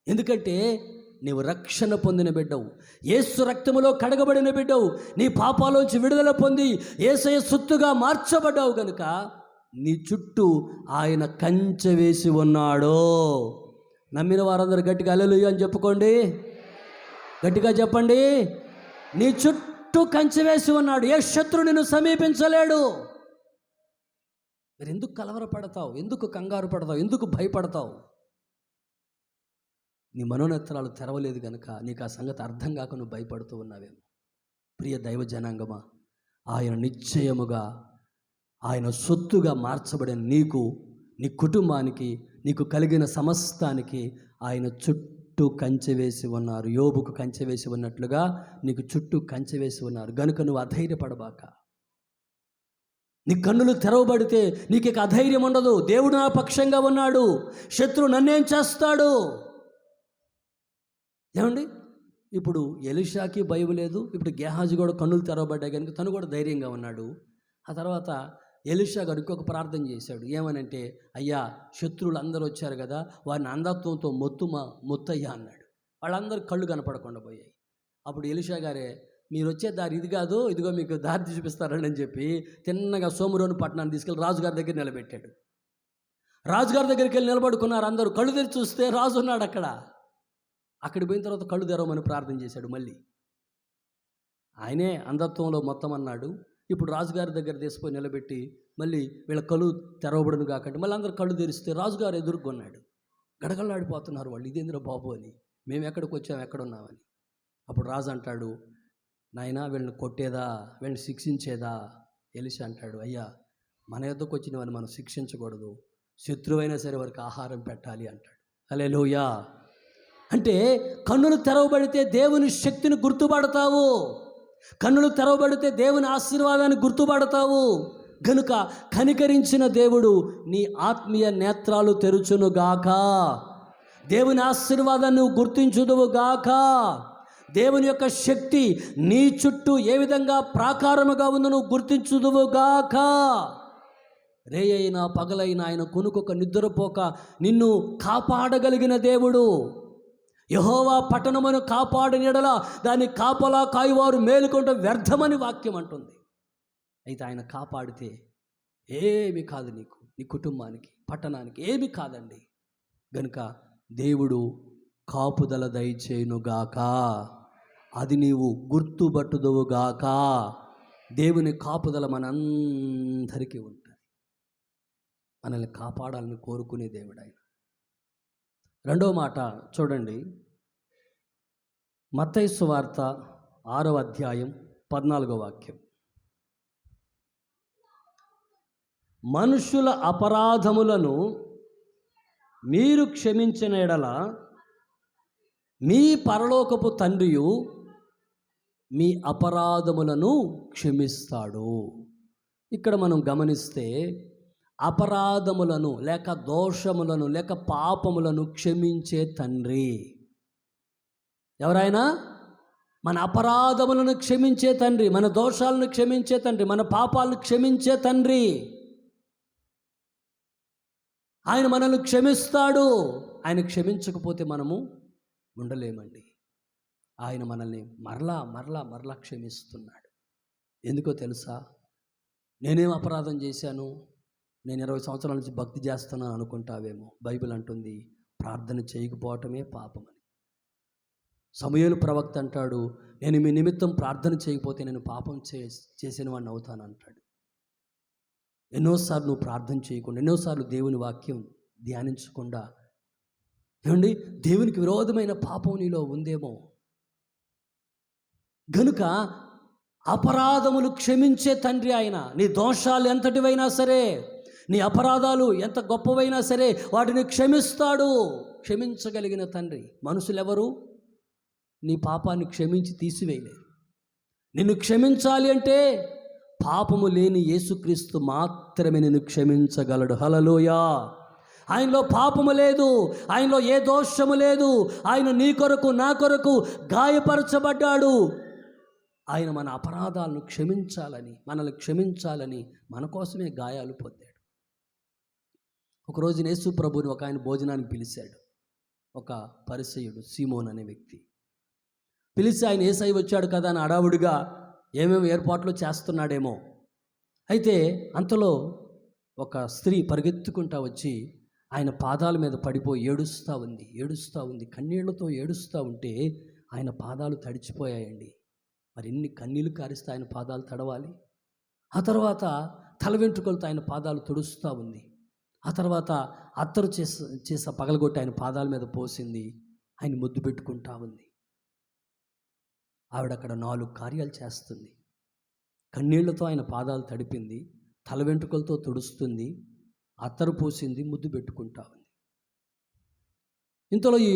ఎందుకంటే నీవు రక్షణ పొందిన బిడ్డవు, యేసు రక్తములో కడగబడిన బిడ్డవు, నీ పాపాలోంచి విడుదల పొంది యేసయ్య సొత్తుగా మార్చబడ్డావు కనుక నీ చుట్టూ ఆయన కంచె వేసి ఉన్నాడు. నమ్మిన వారందరూ గట్టిగా హల్లెలూయా అని చెప్పుకోండి, గట్టిగా చెప్పండి. నీ చుట్టూ కంచె వేసి ఉన్నాడు. ఏ శత్రువు నిన్ను సమీపించలేడు. మీరు ఎందుకు కలవరపడతావు, ఎందుకు కంగారు పడతావు, ఎందుకు భయపడతావు? నీ మనోనేత్రాలు తెరవలేదు కనుక నీకు ఆ సంగతి అర్థం కాక నువ్వు భయపడుతూ ఉన్నావేమో. ప్రియ దైవ జనాంగమా, ఆయన నిశ్చయముగా ఆయన సొత్తుగా మార్చబడిన నీకు, నీ కుటుంబానికి, నీకు కలిగిన సమస్తానికి ఆయన చుట్టూ కంచె వేసి ఉన్నారు. యోబుకు కంచె వేసి ఉన్నట్లుగా నీకు చుట్టూ కంచె వేసి ఉన్నారు. గనుక నువ్వు అధైర్యపడబాక. నీ కన్నులు తెరవబడితే నీకు ఇక అధైర్యం ఉండదు. దేవుడు నా పక్షంగా ఉన్నాడు, శత్రువు నన్నేం చేస్తాడు? ఏమండి, ఇప్పుడు ఎలీషాకి భయం లేదు. ఇప్పుడు గెహాజీ కూడా కన్నులు తెరవబడ్డాయి కనుక తను కూడా ధైర్యంగా ఉన్నాడు. ఆ తర్వాత ఎలీషా గారు ఇంకొక ప్రార్థన చేశాడు. ఏమనంటే, అయ్యా, శత్రువులు అందరూ వచ్చారు కదా, వారిని అంధత్వంతో మొత్తయ్యా అన్నాడు. వాళ్ళందరూ కళ్ళు కనపడకుండా పోయాయి. అప్పుడు ఎలీషా గారే, మీరు వచ్చే దారి ఇది కాదు, ఇదిగో మీకు దారి చూపిస్తారని అని చెప్పి తిన్నగా సోమరోని పట్టణాన్ని తీసుకెళ్ళి రాజుగారి దగ్గర నిలబెట్టాడు. రాజుగారి దగ్గరికి వెళ్ళి నిలబడుకున్నారు అందరూ. కళ్ళు తెరిచి చూస్తే రాజు ఉన్నాడు అక్కడ. అక్కడికి పోయిన తర్వాత కళ్ళు తెరవమని ప్రార్థన చేశాడు. మళ్ళీ ఆయనే అంధత్వంలో మొత్తం అన్నాడు. ఇప్పుడు రాజుగారి దగ్గర తీసుకొని నిలబెట్టి మళ్ళీ వీళ్ళ కళ్ళు తెరవబడును కాకండి మళ్ళీ అందరు కళ్ళు తెరిస్తే రాజుగారు ఎదుర్కొన్నాడు. గడగడలాడిపోతున్నారు వాళ్ళు, ఇదేంద్ర బాబు అని, మేము ఎక్కడికి వచ్చాము, ఎక్కడున్నామని. అప్పుడు రాజు అంటాడు, నాయనా వీళ్ళని కొట్టేదా, వీళ్ళని శిక్షించేదా? ఎలీషా అంటాడు, అయ్యా, మన యొద్దకు వచ్చిన వారిని మనం శిక్షించకూడదు, శత్రువైనా సరే వారికి ఆహారం పెట్టాలి అంటాడు. హల్లెలూయా. అంటే కన్నులు తెరవబడితే దేవుని శక్తిని గుర్తుపడతావు, కన్నులు తెరవబడితే దేవుని ఆశీర్వాదాన్ని గుర్తుపడతావు. గనుక కనికరించిన దేవుడు నీ ఆత్మీయ నేత్రాలు తెరుచునుగాక, దేవుని ఆశీర్వాదాన్ని నువ్వు గుర్తించుదువుగాక. దేవుని యొక్క శక్తి నీ చుట్టూ ఏ విధంగా ప్రాకారముగా ఉందో నువ్వు గుర్తించుదువుగాక. రేయైనా పగలైనా ఆయన కొనుకొక నిద్రపోక నిన్ను కాపాడగలిగిన దేవుడు. యెహోవా పట్టణమును కాపాడిన యెడల దాన్ని కాపలా కాయువారు మేలుకొంట వ్యర్థమని వాక్యం అంటుంది. అయితే ఆయన కాపాడితే ఏమి కాదు నీకు, నీ కుటుంబానికి, పట్టణానికి ఏమీ కాదండి. గనుక దేవుడు కాపుదల దయచేయునుగాక, అది నీవు గుర్తుపట్టుదువుగాక. దేవుని కాపుదల మనందరికీ ఉంటుంది. మనల్ని కాపాడాలని కోరుకునే దేవుడు ఆయన. రెండవ మాట చూడండి, మత్తయి సువార్త 6వ అధ్యాయం 14వ వాక్యం. మనుషుల అపరాధములను మీరు క్షమించిన ఎడల మీ పరలోకపు తండ్రియు మీ అపరాధములను క్షమిస్తాడు. ఇక్కడ మనం గమనిస్తే అపరాధములను లేక దోషములను లేక పాపములను క్షమించే తండ్రి ఎవరైనా? మన అపరాధములను క్షమించే తండ్రి, మన దోషాలను క్షమించే తండ్రి, మన పాపాలను క్షమించే తండ్రి. ఆయన మనల్ని క్షమిస్తాడు. ఆయన క్షమించకపోతే మనము ఉండలేమండి. ఆయన మనల్ని మరలా మరలా మరలా క్షమిస్తున్నాడు. ఎందుకో తెలుసా? నేనేం అపరాధం చేశాను, నేను 20 సంవత్సరాల నుంచి భక్తి చేస్తున్నాను అనుకుంటావేమో. బైబిల్ అంటుంది ప్రార్థన చేయకపోవటమే పాపమని. సమూయేలు ప్రవక్త అంటాడు, నేను మీ నిమిత్తం ప్రార్థన చేయకపోతే నేను పాపం చేసిన వాడిని అవుతాను అంటాడు. ఎన్నోసార్లు నువ్వు ప్రార్థన చేయకుండా, ఎన్నోసార్లు దేవుని వాక్యం ధ్యానించకుండా, ఏమండి, దేవునికి విరోధమైన పాపం నీలో ఉందేమో. గనుక అపరాధములు క్షమించే తండ్రి ఆయన. నీ దోషాలు ఎంతటివైనా సరే, నీ అపరాధాలు ఎంత గొప్పవైనా సరే వాటిని క్షమిస్తాడు. క్షమించగలిగిన తండ్రి. మనుషులెవరు నీ పాపాన్ని క్షమించి తీసివేయలేరు. నిన్ను క్షమించాలి అంటే పాపము లేని యేసుక్రీస్తు మాత్రమే నిన్ను క్షమించగలడు. హల్లెలూయా. ఆయనలో పాపము లేదు, ఆయనలో ఏ దోషము లేదు. ఆయన నీ కొరకు నా కొరకు గాయపరచబడ్డాడు. ఆయన మన అపరాధాలను క్షమించాలని, మనల్ని క్షమించాలని మన కోసమే గాయాలు పొందాడు. ఒకరోజు యేసు ప్రభువుని ఒక ఆయన భోజనానికి పిలిచాడు. ఒక పరిసయ్యుడు సీమోన్ అనే వ్యక్తి పిలిచి, ఆయన యేసయ్య వచ్చాడు కదా అని హడావుడిగా ఏమేమి ఏర్పాట్లు చేస్తున్నాడేమో. అయితే అంతలో ఒక స్త్రీ పరిగెత్తుకుంటా వచ్చి ఆయన పాదాల మీద పడిపోయి ఏడుస్తూ ఉంది. కన్నీళ్లతో ఏడుస్తూ ఉంటే ఆయన పాదాలు తడిచిపోయాయండి. మరి ఎన్ని కన్నీళ్లు కారిస్తే ఆయన పాదాలు తడవాలి? ఆ తర్వాత తల వెంట్రుకలతో ఆయన పాదాలు తుడుస్తూ ఉంది. ఆ తర్వాత అత్తరు చేస పగలగొట్టి ఆయన పాదాల మీద పోసింది. ఆయన ముద్దు పెట్టుకుంటా ఉంది. ఆవిడ అక్కడ 4 కార్యాలు చేస్తుంది. కన్నీళ్లతో ఆయన పాదాలు తడిపింది, తల వెంట్రుకలతో తుడుస్తుంది, అత్తరు పోసింది, ముద్దు పెట్టుకుంటా ఉంది. ఇంతలో ఈ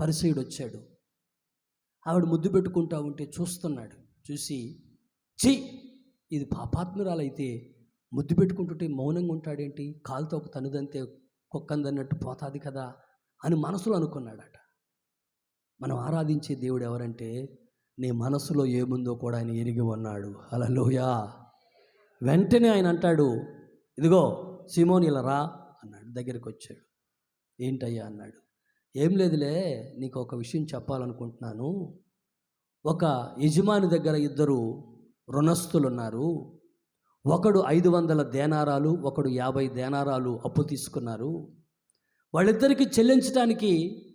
పరిసయ్యుడు వచ్చాడు. ఆవిడ ముద్దు పెట్టుకుంటా ఉంటే చూస్తున్నాడు. చూసి, ఛీ, ఇది పాపాత్మురాలైతే ముద్దు పెట్టుకుంటుంటే మౌనంగా ఉంటాడేంటి, కాలుతో ఒక తనుదంతే కుక్కందన్నట్టు పోతాది కదా అని మనసులో అనుకున్నాడట. మనం ఆరాధించే దేవుడు ఎవరంటే, నీ మనసులో ఏముందో కూడా ఆయన ఎరిగి ఉన్నాడు. హల్లెలూయా. వెంటనే ఆయన అంటాడు, ఇదిగో సీమోన్ ఇలా రా అన్నాడు. దగ్గరికి వచ్చాడు. ఏంటయ్యా అన్నాడు. ఏం లేదులే, నీకు ఒక విషయం చెప్పాలనుకుంటున్నాను. ఒక యజమాని దగ్గర 2 రుణస్థులు ఉన్నారు. ఒకడు 500 దేనారాలు, ఒకడు 50 దేనారాలు అప్పు తీసుకున్నారు. వాళ్ళిద్దరికీ చెల్లించడానికి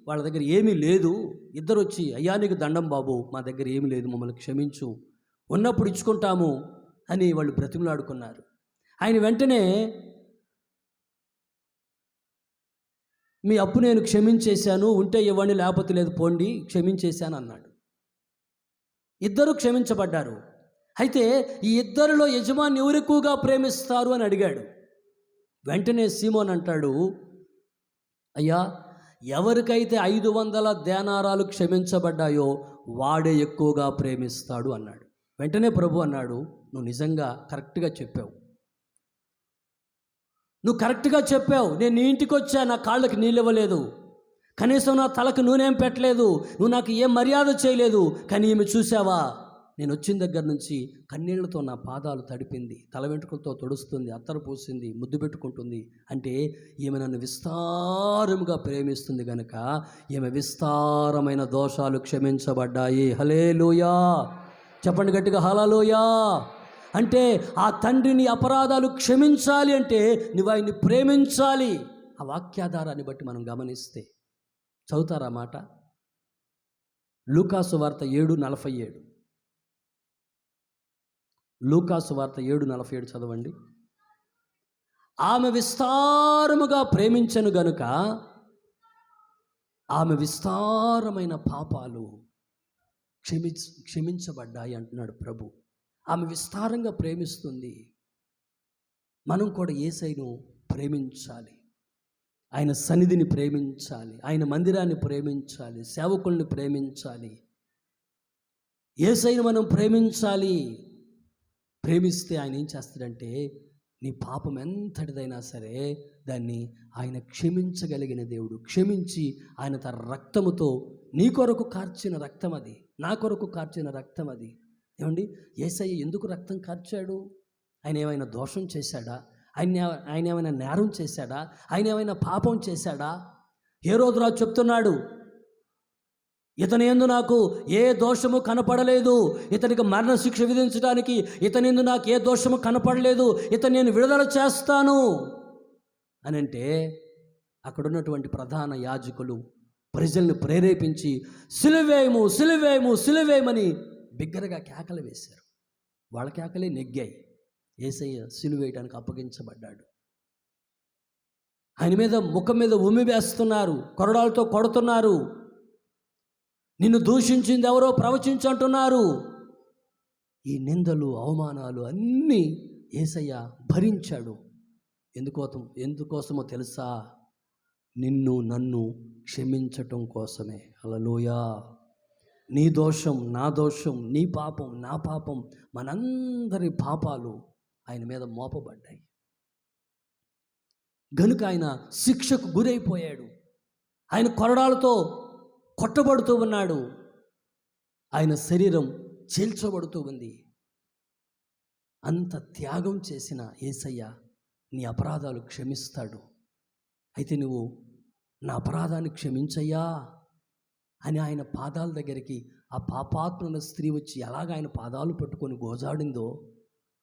వాళ్ళ దగ్గర ఏమీ లేదు. ఇద్దరు వచ్చి, అయ్యా నీకు దండం బాబు, మా దగ్గర ఏమీ లేదు, మమ్మల్ని క్షమించు, ఉన్నప్పుడు ఇచ్చుకుంటాము అని వాళ్ళు బ్రతిమలాడుకున్నారు. ఆయన వెంటనే, మీ అప్పు నేను క్షమించేశాను, ఉంటే ఇవ్వండి, లేకపోతే లేదు పోండి, క్షమించేశాను అన్నాడు. ఇద్దరు క్షమించబడ్డారు. అయితే ఈ ఇద్దరిలో యజమాని ఎవరు ఎక్కువగా ప్రేమిస్తారు అని అడిగాడు. వెంటనే సీమోన్ అంటాడు, అయ్యా, ఎవరికైతే 500 దేనారాలు క్షమించబడ్డాయో వాడే ఎక్కువగా ప్రేమిస్తాడు అన్నాడు. వెంటనే ప్రభు అన్నాడు, నువ్వు నిజంగా కరెక్ట్గా చెప్పావు, నేను నీ ఇంటికి వచ్చా, నా కాళ్ళకి నీళ్ళు ఇవ్వలేదు, కనీసం నా తలకు నూనెం పెట్టలేదు, నువ్వు నాకు ఏం మర్యాద చేయలేదు. కానీ ఈమె చూసావా, నేను వచ్చిన దగ్గర నుంచి కన్నీళ్లతో నా పాదాలు తడిపింది, తల వెంట్రుకలతో తొడుస్తుంది, అత్తరు పూసింది, ముద్దు పెట్టుకుంటుంది. అంటే ఈమె నన్ను విస్తారముగా ప్రేమిస్తుంది గనుక ఈమె విస్తారమైన దోషాలు క్షమించబడ్డాయి. హల్లెలూయా. చెప్పండి గట్టిగా, హల్లెలూయా. అంటే ఆ తండ్రిని అపరాధాలు క్షమించాలి అంటే నువ్వు ఆయన్ని ప్రేమించాలి. ఆ వాక్యాధారాన్ని బట్టి మనం గమనిస్తే చదువుతారా మాట? లూకాసు వార్త 7:47. లూకాసు వార్త 7:47 చదవండి. ఆమె విస్తారముగా ప్రేమించను గనుక ఆమె విస్తారమైన పాపాలు క్షమించబడ్డాయి అంటున్నాడు ప్రభు. ఆమె విస్తారంగా ప్రేమిస్తుంది. మనం కూడా యేసయ్యను ప్రేమించాలి, ఆయన సన్నిధిని ప్రేమించాలి, ఆయన మందిరాన్ని ప్రేమించాలి, సేవకుల్ని ప్రేమించాలి. యేసయ్యను మనం ప్రేమించాలి. ప్రేమిస్తే ఆయన ఏం చేస్తాడంటే నీ పాపం ఎంతటిదైనా సరే దాన్ని ఆయన క్షమించగలిగిన దేవుడు. క్షమించి ఆయన తన రక్తముతో నీ కొరకు కార్చిన రక్తం అది, నా కొరకు కార్చిన రక్తం అది. ఏమండి, యేసయ్య ఎందుకు రక్తం కార్చాడు? ఆయన ఏమైనా దోషం చేశాడా? ఆయన ఏమైనా నేరం చేశాడా? ఆయన ఏమైనా పాపం చేశాడా? హేరోదు రాజు చెప్తున్నాడు, ఇతని యందు నాకు ఏ దోషము కనపడలేదు, ఇతనికి మరణశిక్ష విధించడానికి ఇతని యందు నాకు ఏ దోషము కనపడలేదు, ఇతను నేను విడుదల చేస్తాను అని అంటే అక్కడున్నటువంటి ప్రధాన యాజకులు ప్రజల్ని ప్రేరేపించి సిలువేయము సిలువేయము సిలువేయమని బిగ్గరగా కేకలు వేశారు. వాళ్ళ కేకలే నెగ్గాయి. యేసయ్య సిలువేయడానికి అప్పగించబడ్డాడు. ఆయన మీద ముఖం మీద ఉమ్మి వేస్తున్నారు, కొరడాలతో కొడుతున్నారు. నిన్ను దూషించింది ఎవరో ప్రవచించంటున్నారు. ఈ నిందలు అవమానాలు అన్నీ యేసయ్య భరించాడు. ఎందుకోసమో తెలుసా? నిన్ను నన్ను క్షమించటం కోసమే. హల్లెలూయా. నీ దోషం నా దోషం, నీ పాపం నా పాపం, మనందరి పాపాలు ఆయన మీద మోపబడ్డాయి. గనుక ఆయన శిక్షకు గురైపోయాడు. ఆయన కొరడాలతో కొట్టబడుతూ ఉన్నాడు. ఆయన శరీరం చీల్చబడుతూ ఉంది. అంత త్యాగం చేసిన యేసయ్య నీ అపరాధాలు క్షమిస్తాడు. అయితే నువ్వు నా అపరాధాన్ని క్షమించయ్యా అని ఆయన పాదాల దగ్గరికి ఆ పాపాత్ముల స్త్రీ వచ్చి ఎలాగ ఆయన పాదాలు పట్టుకొని గోజాడిందో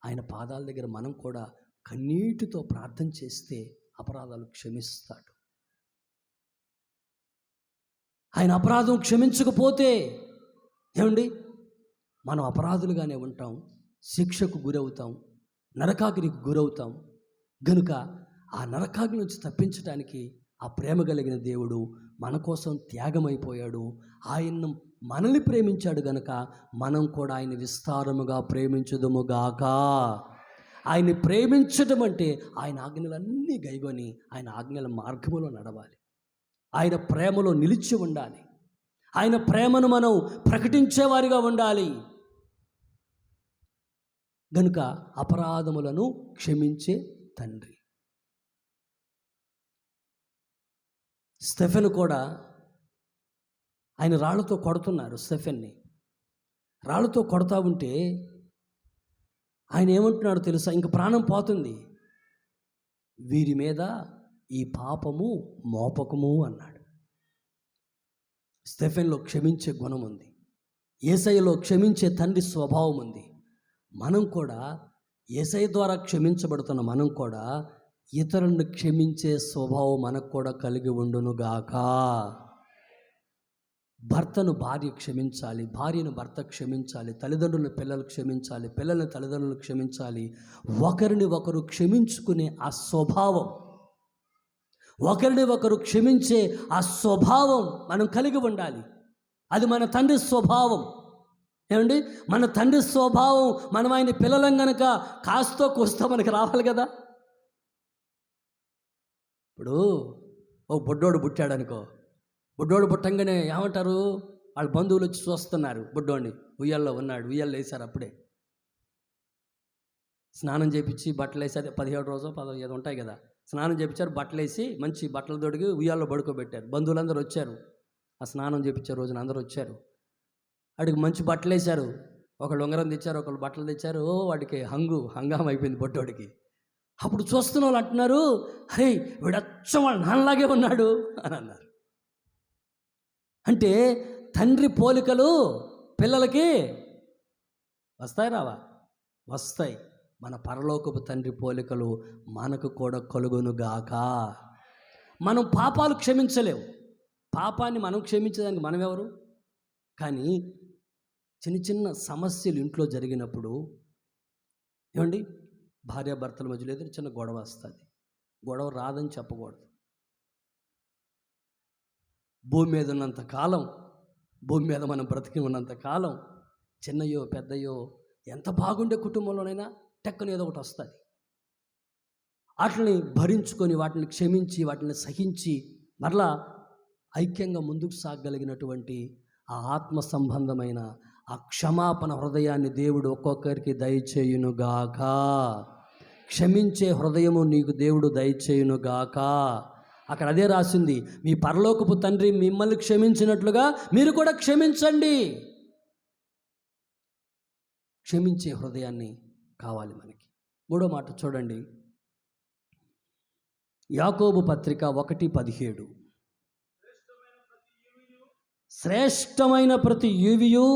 ఆయన పాదాల దగ్గర మనం కూడా కన్నీటితో ప్రార్థన చేస్తే అపరాధాలు క్షమిస్తాడు. ఆయన అపరాధం క్షమించకపోతే ఏమండి, మనం అపరాధులుగానే ఉంటాం, శిక్షకు గురవుతాం, నరకాగ్నికి గురవుతాం. గనుక ఆ నరకాగ్ని నుంచి తప్పించడానికి ఆ ప్రేమ కలిగిన దేవుడు మన కోసం త్యాగమైపోయాడు. ఆయన మనల్ని ప్రేమించాడు గనుక మనం కూడా ఆయన విస్తారముగా ప్రేమించుదుముగాక. ఆయన్ని ప్రేమించడం అంటే ఆయన ఆజ్ఞలన్నీ గైకొని ఆయన ఆజ్ఞల మార్గములో నడవాలి, ఆయన ప్రేమలో నిలిచి ఉండాలి, ఆయన ప్రేమను మనం ప్రకటించేవారిగా ఉండాలి. గనుక అపరాధములను క్షమించే తండ్రి. స్టెఫెన్ కూడా ఆయన రాళ్లతో కొడుతున్నారు. స్టెఫెన్ని రాళ్లతో కొడతా ఉంటే ఆయన ఏమంటున్నాడు తెలుసా? ఇంక ప్రాణం పోతుంది, వీరి మీద ఈ పాపము మోపకము అన్నాడు. స్టెఫెన్లో క్షమించే గుణం ఉంది, యేసయ్యలో క్షమించే తండ్రి స్వభావం ఉంది. మనం కూడా యేసయ్య ద్వారా క్షమించబడుతున్న మనం కూడా ఇతరులను క్షమించే స్వభావం మనకు కూడా కలిగి ఉండునుగాక. భర్తను భార్య క్షమించాలి, భార్యను భర్త క్షమించాలి, తల్లిదండ్రులను పిల్లలు క్షమించాలి, పిల్లలను తల్లిదండ్రులను క్షమించాలి. ఒకరిని ఒకరు క్షమించుకునే ఆ స్వభావం, ఒకరిని ఒకరు క్షమించే ఆ స్వభావం మనం కలిగి ఉండాలి. అది మన తండ్రి స్వభావం. ఏమండి, మన తండ్రి స్వభావం మనం ఆయన పిల్లలం కనుక కాస్తో కూస్తో మనకి రావాలి కదా. ఇప్పుడు ఓ బుడ్డోడు పుట్టాడనుకో, బుడ్డోడు పుట్టంగానే ఏమంటారు? వాళ్ళ బంధువులు వచ్చి చూస్తున్నారు, బుడ్డోడిని ఉయ్యాల్లో ఉన్నాడు, ఉయ్యాల్లో వేశారు, అప్పుడే స్నానం చేయించి బట్టలు వేసారు. 17 రోజు 15 ఉంటాయి కదా, స్నానం చేయించారు, బట్టలు వేసి మంచి బట్టలు తొడిగి ఉయ్యాల్లో పడుకోబెట్టారు. బంధువులందరూ వచ్చారు, ఆ స్నానం చేయించే రోజున అందరూ వచ్చారు. వాడికి మంచి బట్టలు వేశారు, ఒకళ్ళు ఉంగరం తెచ్చారు, ఒకళ్ళు బట్టలు తెచ్చారు. వాడికి హంగామా అయిపోయింది బొట్టోడికి. అప్పుడు చూస్తున్న వాళ్ళు అంటున్నారు, అరే వీడు అచ్చం వాళ్ళ నాన్నలాగే ఉన్నాడు అని అన్నారు. అంటే తండ్రి పోలికలు పిల్లలకి వస్తాయి రావా? వస్తాయి. మన పరలోకపు తండ్రి పోలికలు మనకు కూడా కలుగునుగాక. మనం పాపాలు క్షమించలేము. పాపాన్ని మనం క్షమించడానికి మనమెవరు? కానీ చిన్న చిన్న సమస్యలు ఇంట్లో జరిగినప్పుడు ఏమండి, భార్యాభర్తల మధ్యలో ఏదైనా చిన్న గొడవ వస్తుంది. గొడవ రాదని చెప్పకూడదు. భూమి మీద ఉన్నంత కాలం, భూమి మీద మనం బ్రతికి ఉన్నంత కాలం, చిన్నయో పెద్దయో ఎంత బాగుండే కుటుంబంలోనైనా టెక్కన ఏదో ఒకటి వస్తుంది. వాటిని భరించుకొని, వాటిని క్షమించి, వాటిని సహించి మరలా ఐక్యంగా ముందుకు సాగగలిగినటువంటి ఆ ఆత్మ సంబంధమైన ఆ క్షమాపణ హృదయాన్ని దేవుడు ఒక్కొక్కరికి దయచేయునుగాక. క్షమించే హృదయము నీకు దేవుడు దయచేయునుగాక. అక్కడ అదే రాసింది, మీ పరలోకపు తండ్రి మిమ్మల్ని క్షమించినట్లుగా మీరు కూడా క్షమించండి. క్షమించే హృదయాన్ని కావాలి మనకి. మూడో మాట చూడండి, యాకోబు పత్రిక 1:17. శ్రేష్టమైన ప్రతి ఈవియు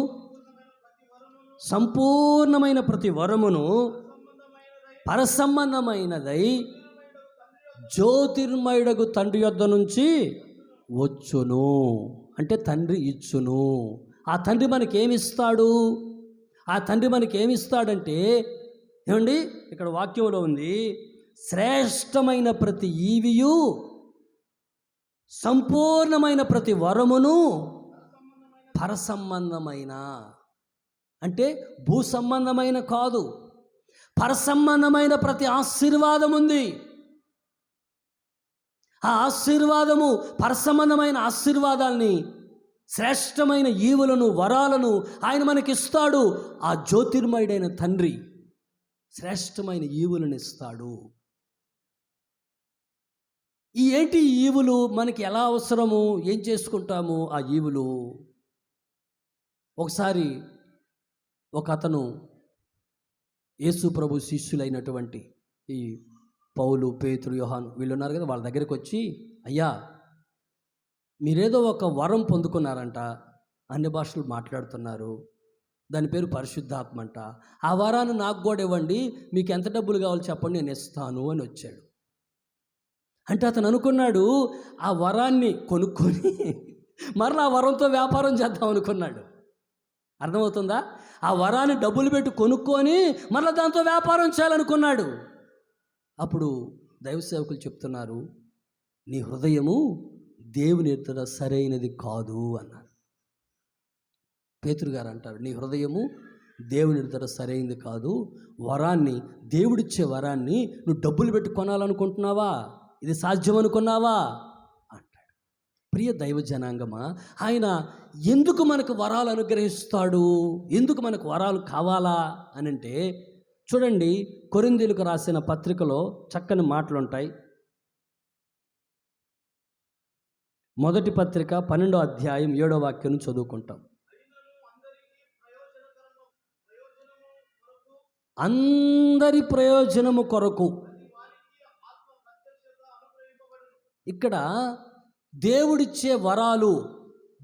సంపూర్ణమైన ప్రతి వరమును పరసంబంధమైనదై జ్యోతిర్మయుడగు తండ్రి యొద్ద నుంచి వచ్చును. అంటే తండ్రి ఇచ్చును. ఆ తండ్రి మనకేమిస్తాడు? ఆ తండ్రి మనకేమిస్తాడంటే ఏమండి, ఇక్కడ వాక్యంలో ఉంది, శ్రేష్టమైన ప్రతి ఈవియు సంపూర్ణమైన ప్రతి వరమును పరసంబంధమైన, అంటే భూ సంబంధమైన కాదు, పరసంబంధమైన ప్రతి ఆశీర్వాదం ఉంది. ఆ ఆశీర్వాదము, పరసంబంధమైన ఆశీర్వాదాల్ని, శ్రేష్టమైన ఈవులను, వరాలను ఆయన మనకిస్తాడు. ఆ జ్యోతిర్మయుడైన తండ్రి శ్రేష్టమైన ఈవులను ఇస్తాడు. ఈ ఏంటి ఈవులు మనకి ఎలా అవసరము, ఏం చేసుకుంటాము ఆ ఈవులు? ఒకసారి ఒక అతను యేసు ప్రభు శిష్యులైనటువంటి ఈ పౌలు, పేతురు, యోహాను వీళ్ళు ఉన్నారు కదా, వాళ్ళ దగ్గరికి వచ్చి, అయ్యా మీరేదో ఒక వరం పొందుకున్నారంట, అన్ని భాషలు మాట్లాడుతున్నారు, దాని పేరు పరిశుద్ధాత్మ అంట, ఆ వరాన్ని నాకు కూడా ఇవ్వండి, మీకు ఎంత డబ్బులు కావాలో చెప్పండి, నేను ఇస్తాను అని వచ్చాడు. అంటే అతను అనుకున్నాడు ఆ వరాన్ని కొనుక్కొని మరలా ఆ వరంతో వ్యాపారం చేద్దాం అనుకున్నాడు. అర్థమవుతుందా? ఆ వరాన్ని డబ్బులు పెట్టి కొనుక్కొని మరలా దాంతో వ్యాపారం చేయాలనుకున్నాడు. అప్పుడు దైవ సేవకులు చెప్తున్నారు, నీ హృదయము దేవుని ఎదుట సరైనది కాదు అన్నారు. పేతురు గారు అంటారు, నీ హృదయము దేవుని ఎదుట సరైనది కాదు, వరాన్ని, దేవుడిచ్చే వరాన్ని నువ్వు డబ్బులు పెట్టి కొనాలనుకుంటున్నావా? ఇది సాధ్యం అనుకున్నావా అంటాడు. ప్రియ దైవ జనాంగమా, ఆయన ఎందుకు మనకు వరాలు అనుగ్రహిస్తాడు? ఎందుకు మనకు వరాలు కావాలా అని అంటే, చూడండి, కొరింథీయులకు రాసిన పత్రికలో చక్కని మాటలు ఉంటాయి. మొదటి పత్రిక 12వ అధ్యాయం 7వ వాక్యం చదువుకుంటాం. అందరి ప్రయోజనము కొరకు. ఇక్కడ దేవుడిచ్చే వరాలు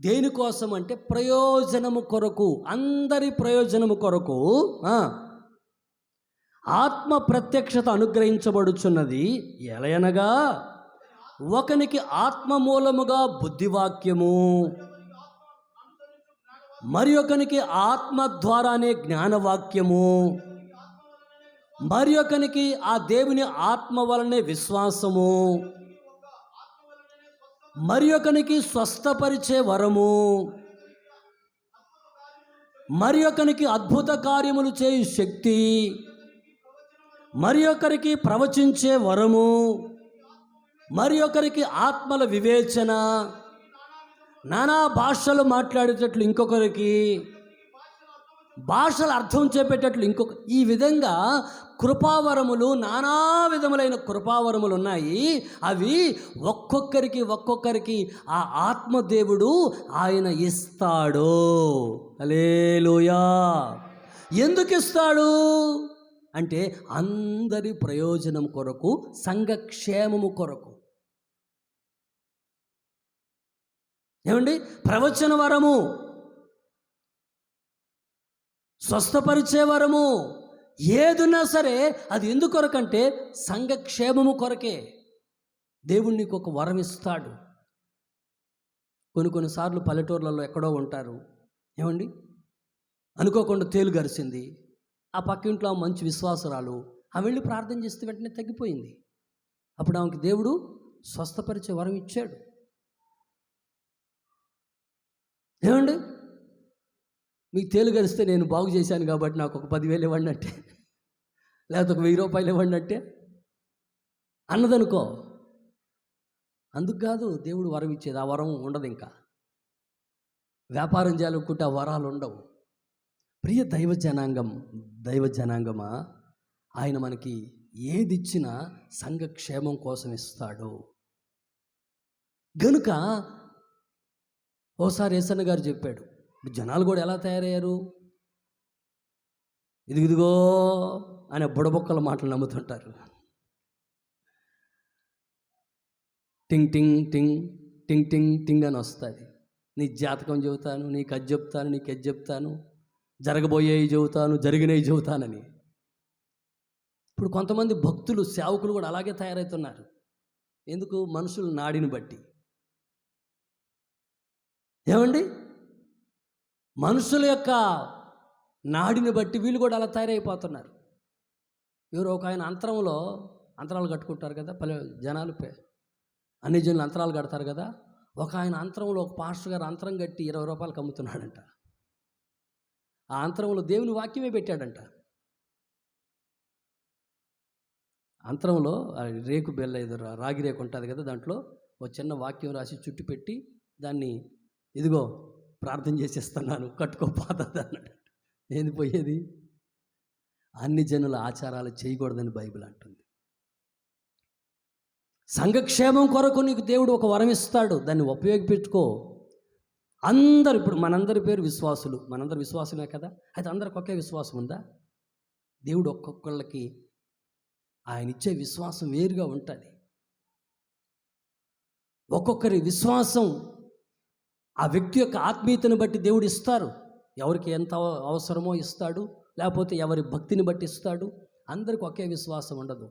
దేనికోసం అంటే ప్రయోజనము కొరకు, అందరి ప్రయోజనము కొరకు ఆత్మ ప్రత్యక్షత అనుగ్రహించబడుచున్నది. ఎలయనగా ఒకనికి ఆత్మ మూలముగా బుద్ధివాక్యము, మరి ఒకనికి ఆత్మ ద్వారానే జ్ఞానవాక్యము, మరి ఒకనికి ఆ దేవుని ఆత్మ వలనే విశ్వాసము, మరి ఒకనికి స్వస్థపరిచే వరము, మరి ఒకనికి అద్భుత కార్యములు చేయు శక్తి, మరి ఒకరికి ప్రవచించే వరము, మరి ఒకరికి ఆత్మల వివేచన, నానా భాషలు మాట్లాడేటట్లు ఇంకొకరికి, భాషలు అర్థం చెప్పేటట్లు ఇంకొక, ఈ విధంగా కృపావరములు, నానా విధములైన కృపావరములు ఉన్నాయి. అవి ఒక్కొక్కరికి ఆ ఆత్మదేవుడు ఆయన ఇస్తాడు. హల్లెలూయా. ఎందుకు ఇస్తాడు అంటే అందరి ప్రయోజనం కొరకు, సంఘక్షేమము కొరకు. ఏమండి, ప్రవచన వరము, స్వస్థపరిచే వరము, ఏదున్నా సరే అది ఎందుకు కొరకంటే సంఘక్షేమము కొరకే. దేవుడు నీకు ఒక వరం ఇస్తాడు. కొన్నిసార్లు పల్లెటూర్లలో ఎక్కడో ఉంటారు, ఏమండి, అనుకోకుండా తేలు గరిసింది, ఆ పక్కింట్లో మంచి విశ్వాసరాలు, ఆమె వెళ్ళి ప్రార్థన చేస్తే వెంటనే తగ్గిపోయింది. అప్పుడు ఆమెకి దేవుడు స్వస్థపరిచే వరం ఇచ్చాడు. ఏమండి, మీకు తేలు గరిస్తే నేను బాగు చేశాను కాబట్టి నాకు ఒక 10,000 ఇవ్వండి అంటే, లేకపోతే ఒక 1,000 రూపాయలు ఇవ్వండి అంటే అన్నదనుకో. అందుకు కాదు దేవుడు వరం ఇచ్చేది. ఆ వరం ఉండదు. ఇంకా వ్యాపారం చేయాలనుకుంటే ఆ వరాలు ఉండవు. ప్రియ దైవ జనాంగమా, ఆయన మనకి ఏది ఇచ్చినా సంఘక్షేమం కోసం ఇస్తాడు. గనుక ఓసారి యేసన్న గారు చెప్పాడు, జనాలు కూడా ఎలా తయారయ్యారు, ఇదిగో అనే బుడబొక్కల మాటలు నమ్ముతుంటారు. టింగ్ టింగ్ టింగ్ టింగ్ టింగ్ టింగ్ అని వస్తుంది. నీ జాతకం చెబుతాను, నీకు అది చెప్తాను, నీకు అది చెప్తాను, జరగబోయేవి చెబుతాను, జరిగినవి చెబుతానని. ఇప్పుడు కొంతమంది భక్తులు, సేవకులు కూడా అలాగే తయారవుతున్నారు. ఎందుకు? మనుషుల నాడిని బట్టి. ఏమండి, మనుషుల యొక్క నాడిని బట్టి వీళ్ళు కూడా అలా తయారైపోతున్నారు. ఎవరు ఒక ఆయన అంతరాలు కట్టుకుంటారు కదా, జనాలు అన్ని జనులు అంతరాలు కడతారు కదా. ఒక ఆయన అంతరంలో, ఒక పాస్టర్ గారు అంతరం కట్టి 20 రూపాయలకు అమ్ముతున్నాడంట. ఆ అంతరంలో దేవుని వాక్యమే పెట్టాడంట. అంతరంలో రేకు బెల్ల ఎదురు రాగి రేకు ఉంటుంది కదా, దాంట్లో ఒక చిన్న వాక్యం రాసి చుట్టు పెట్టి దాన్ని, ఇదిగో ప్రార్థన చేసేస్తున్నాను, కట్టుకోపోతుంది అన్నాడు. ఏంది పోయేది? అన్ని జనుల ఆచారాలు చేయకూడదని బైబిల్ అంటుంది. సంఘక్షేమం కొరకు నీకు దేవుడు ఒక వరం ఇస్తాడు, దాన్ని ఉపయోగపెట్టుకో. అందరు, ఇప్పుడు మనందరి పేరు విశ్వాసులు, మనందరు విశ్వాసమే కదా. అయితే అందరికి ఒకే విశ్వాసం ఉందా? దేవుడు ఒక్కొక్కళ్ళకి ఆయన ఇచ్చే విశ్వాసం వేరుగా ఉంటుంది. ఒక్కొక్కరి విశ్వాసం ఆ వ్యక్తి యొక్క ఆత్మీయతను బట్టి దేవుడు ఇస్తారు. ఎవరికి ఎంత అవసరమో ఇస్తాడు, లేకపోతే ఎవరి భక్తిని బట్టి ఇస్తాడు. అందరికి ఒకే విశ్వాసం ఉండదు.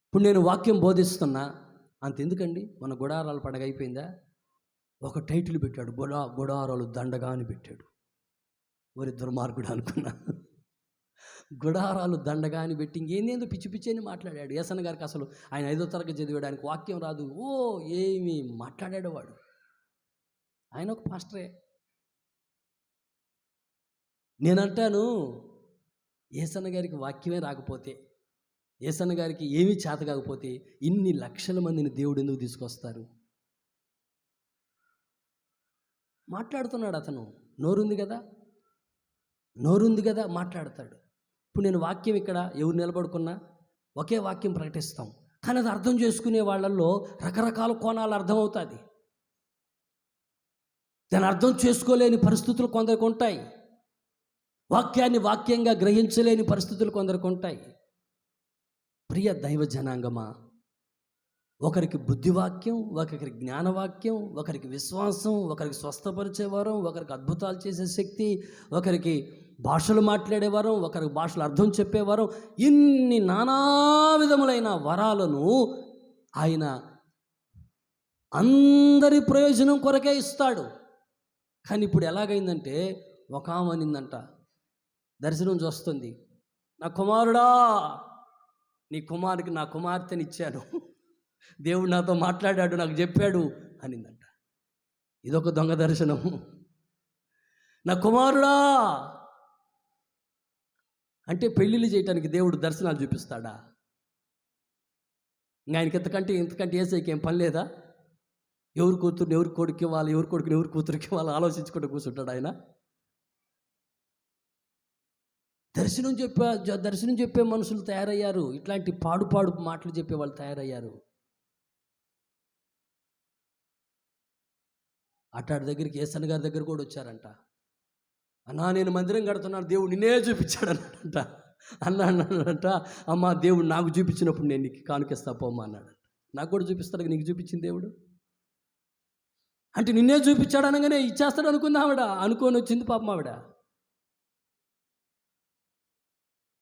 ఇప్పుడు నేను వాక్యం బోధిస్తున్నా, అంతెందుకండి, మన గుడారాల పండగ అయిపోయిందా, ఒక టైటిల్ పెట్టాడు, గుడారాలు దండగా అని పెట్టాడు. ఒరి దుర్మార్గుడు అనుకున్నా. గుడారాలు దండగా అని పెట్టి ఇంకేందేందో పిచ్చి పిచ్చి అని మాట్లాడాడు. యేసన్న గారికి అసలు ఆయన 5వ తరగతి చదివాడానికి వాక్యం రాదు. ఏమి మాట్లాడాడు వాడు. ఆయన ఒక పాస్టరే. నేనంటాను, యేసన్న గారికి వాక్యమే రాకపోతే, యేసన్న గారికి ఏమీ చేత కాకపోతే ఇన్ని లక్షల మందిని దేవుడు ఎందుకు తీసుకొస్తారు? మాట్లాడుతున్నాడు అతను. నోరుంది కదా మాట్లాడతాడు. ఇప్పుడు నేను వాక్యం ఇక్కడ ఎవరు నిలబడుకున్నా ఒకే వాక్యం ప్రకటిస్తాం, కానీ అది అర్థం చేసుకునే వాళ్ళల్లో రకరకాల కోణాలు అర్థమవుతుంది. దాన్ని అర్థం చేసుకోలేని పరిస్థితులు కొందరికి ఉంటాయి. వాక్యాన్ని వాక్యంగా గ్రహించలేని పరిస్థితులు కొందరికి ఉంటాయి. ప్రియ దైవ జనాంగమా, ఒకరికి బుద్ధివాక్యం, ఒకరికి జ్ఞానవాక్యం, ఒకరికి విశ్వాసం, ఒకరికి స్వస్థపరిచే వరం, ఒకరికి అద్భుతాలు చేసే శక్తి, ఒకరికి భాషలు మాట్లాడే వరం, ఒకరికి భాషలు అర్థం చెప్పే వరం, ఇన్ని నానా విధములైన వరాలను ఆయన అందరి ప్రయోజనం కొరకే ఇస్తాడు. కానీ ఇప్పుడు ఎలాగైందంటే, ఒక ఆమె అనిందంట, దర్శనం చూస్తుంది, నా కుమారుడా, నీ కుమారుడికి నా కుమార్తెని ఇచ్చాను, దేవుడు నాతో మాట్లాడాడు, నాకు చెప్పాడు అనిందంట. ఇదొక దొంగ దర్శనం. నా కుమారుడా అంటే పెళ్ళిళ్ళు చేయటానికి దేవుడు దర్శనాలు చూపిస్తాడా? ఇంకా ఆయనకి ఇంతకంటే ఏసైకి ఏం పని లేదా? ఎవరు కూతుర్ని ఎవరు కొడుకు ఇవ్వాలి, ఎవరు కొడుకుని ఎవరు కూతురికి ఇవ్వాలి ఆలోచించుకుంటూ కూర్చుంటాడు ఆయన. దర్శనం చెప్పే మనుషులు తయారయ్యారు. ఇట్లాంటి పాడు మాటలు చెప్పే వాళ్ళు తయారయ్యారు. అట్టాడి దగ్గరికి, యేసన్న గారి దగ్గర కూడా వచ్చారంట. అన్నా, నేను మందిరం కడుతున్నాను, దేవుడు నిన్నే చూపించాడు అన్నాడంట. అన్నాడంట, అమ్మా దేవుడు నాకు చూపించినప్పుడు నేను నీకు కానుకిస్తా పోమ్మా అన్నాడంట. నాకు కూడా చూపిస్తాడు, నీకు చూపించింది దేవుడు అంటే నిన్నే చూపించాడు అనగానే ఇచ్చేస్తాడు అనుకుంది ఆవిడ. అనుకొని వచ్చింది పాపం ఆవిడ.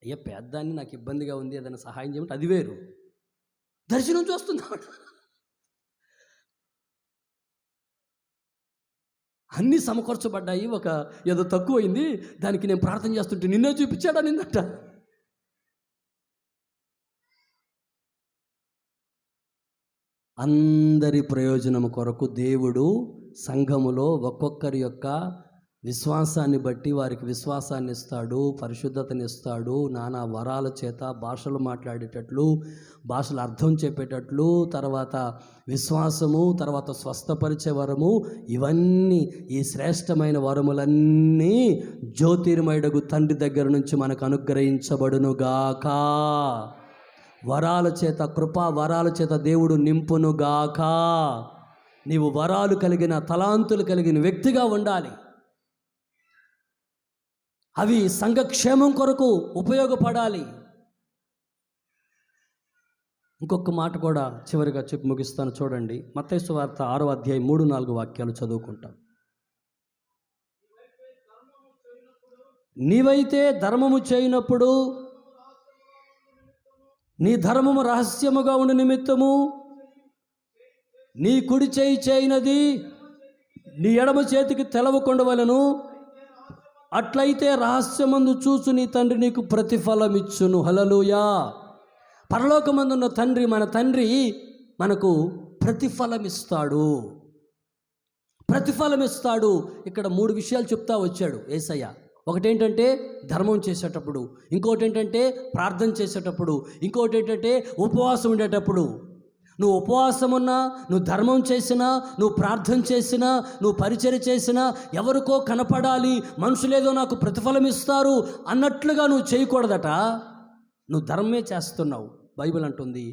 అయ్యా పేద్దాన్ని నాకు ఇబ్బందిగా ఉంది, ఏదైనా సహాయం చేయమంటే అది వేరు. దర్శనం చూస్తున్నాడు. అన్నీ సమకూర్చబడ్డాయి, ఒక ఏదో తక్కువైంది, దానికి నేను ప్రార్థన చేస్తుంటే నిన్నే చూపించాడా నిన్నట. అందరి ప్రయోజనం కొరకు దేవుడు సంఘములో ఒక్కొక్కరి యొక్క విశ్వాసాన్ని బట్టి వారికి విశ్వాసాన్ని ఇస్తాడు, పరిశుద్ధతని ఇస్తాడు, నానా వరాల చేత భాషలు మాట్లాడేటట్లు, భాషలు అర్థం చెప్పేటట్లు, తర్వాత విశ్వాసము, తర్వాత స్వస్థపరిచే వరము, ఇవన్నీ ఈ శ్రేష్టమైన వరములన్నీ జ్యోతిర్మయుడగు తండ్రి దగ్గర నుంచి మనకు అనుగ్రహించబడునుగాక. వరాల చేత, కృపా వరాల చేత దేవుడు నింపునుగాక. నీవు వరాలు కలిగిన, తలాంతులు కలిగిన వ్యక్తిగా ఉండాలి. అవి సంఘక్షేమం కొరకు ఉపయోగపడాలి. ఇంకొక మాట కూడా చివరిగా చెప్పి ముగిస్తాను, చూడండి. మత్తయి సువార్త 6వ అధ్యాయం 3-4 వాక్యాలు చదువుకుంటాం. నీవైతే ధర్మము చేయనప్పుడు నీ ధర్మము రహస్యముగా ఉండి నిమిత్తము నీ కుడి చేయి చేయనది నీ ఎడమ చేతికి తెలవకుండవలెను. అట్లయితే రహస్యమందు చూసు నీ తండ్రి నీకు ప్రతిఫలమిచ్చును. హల్లెలూయా. పరలోకమందున్న తండ్రి, మన తండ్రి మనకు ప్రతిఫలమిస్తాడు. ప్రతిఫలమిస్తాడు. ఇక్కడ 3 విషయాలు చెప్తా వచ్చాడు యేసయ్య. ఒకటేంటంటే ధర్మం చేసేటప్పుడు, ఇంకోటి ఏంటంటే ప్రార్థన చేసేటప్పుడు, ఇంకోటి ఏంటంటే ఉపవాసం ఉండేటప్పుడు. నువ్వు ఉపవాసం ఉన్నా, నువ్వు ధర్మం చేసినా, నువ్వు ప్రార్థన చేసినా, నువ్వు పరిచర్య చేసినా ఎవరికో కనపడాలి, మనుషులేదో నాకు ప్రతిఫలం ఇస్తారు అన్నట్లుగా నువ్వు చేయకూడదట. నువ్వు ధర్మమే చేస్తున్నావు. బైబిల్ అంటుంది,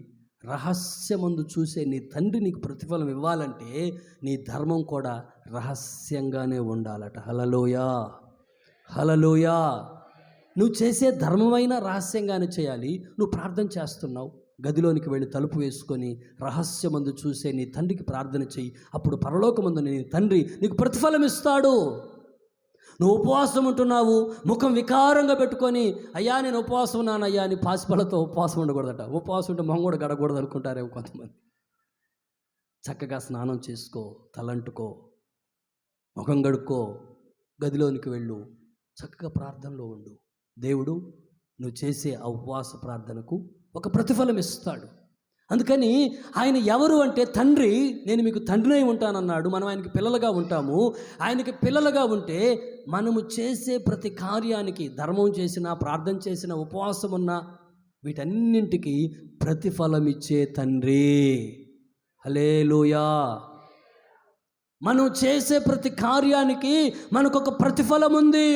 రహస్యమందు చూసే నీ తండ్రి నీకు ప్రతిఫలం ఇవ్వాలంటే నీ ధర్మం కూడా రహస్యంగానే ఉండాలట. హల్లెలూయా, హల్లెలూయా. నువ్వు చేసే ధర్మమైన రహస్యంగానే చేయాలి. నువ్వు ప్రార్థన చేస్తున్నావు, గదిలోనికి వెళ్ళి తలుపు వేసుకొని రహస్యమందు చూసే నీ తండ్రికి ప్రార్థన చెయ్యి. అప్పుడు పరలోకమందు నీ తండ్రి నీకు ప్రతిఫలం ఇస్తాడు. నువ్వు ఉపవాసం ఉంటున్నావు, ముఖం వికారంగా పెట్టుకొని, అయ్యా నేను ఉపవాసం ఉన్నానయ్యా అని పాసిపళ్ళతో ఉపవాసం ఉండకూడదట. ఉపవాసం ఉంటే మొహం కూడా గడకూడదు అనుకుంటారేమో కొంతమంది. చక్కగా స్నానం చేసుకో, తలంటుకో, ముఖం గడుక్కో, గదిలోనికి వెళ్ళు, చక్కగా ప్రార్థనలో ఉండు. దేవుడు నువ్వు చేసే ఆ ఉపవాస ప్రార్థనకు ఒక ప్రతిఫలం ఇస్తాడు. అందుకని ఆయన ఎవరు అంటే తండ్రి. నేను మీకు తండ్రినై ఉంటానన్నాడు. మనం ఆయనకి పిల్లలుగా ఉంటాము. ఆయనకి పిల్లలుగా ఉంటే మనము చేసే ప్రతి కార్యానికి, ధర్మం చేసినా, ప్రార్థన చేసినా, ఉపవాసం ఉన్నా, వీటన్నింటికి ప్రతిఫలం ఇచ్చే తండ్రి. హల్లెలూయా. మనం చేసే ప్రతి కార్యానికి మనకొక ప్రతిఫలం ఉంది.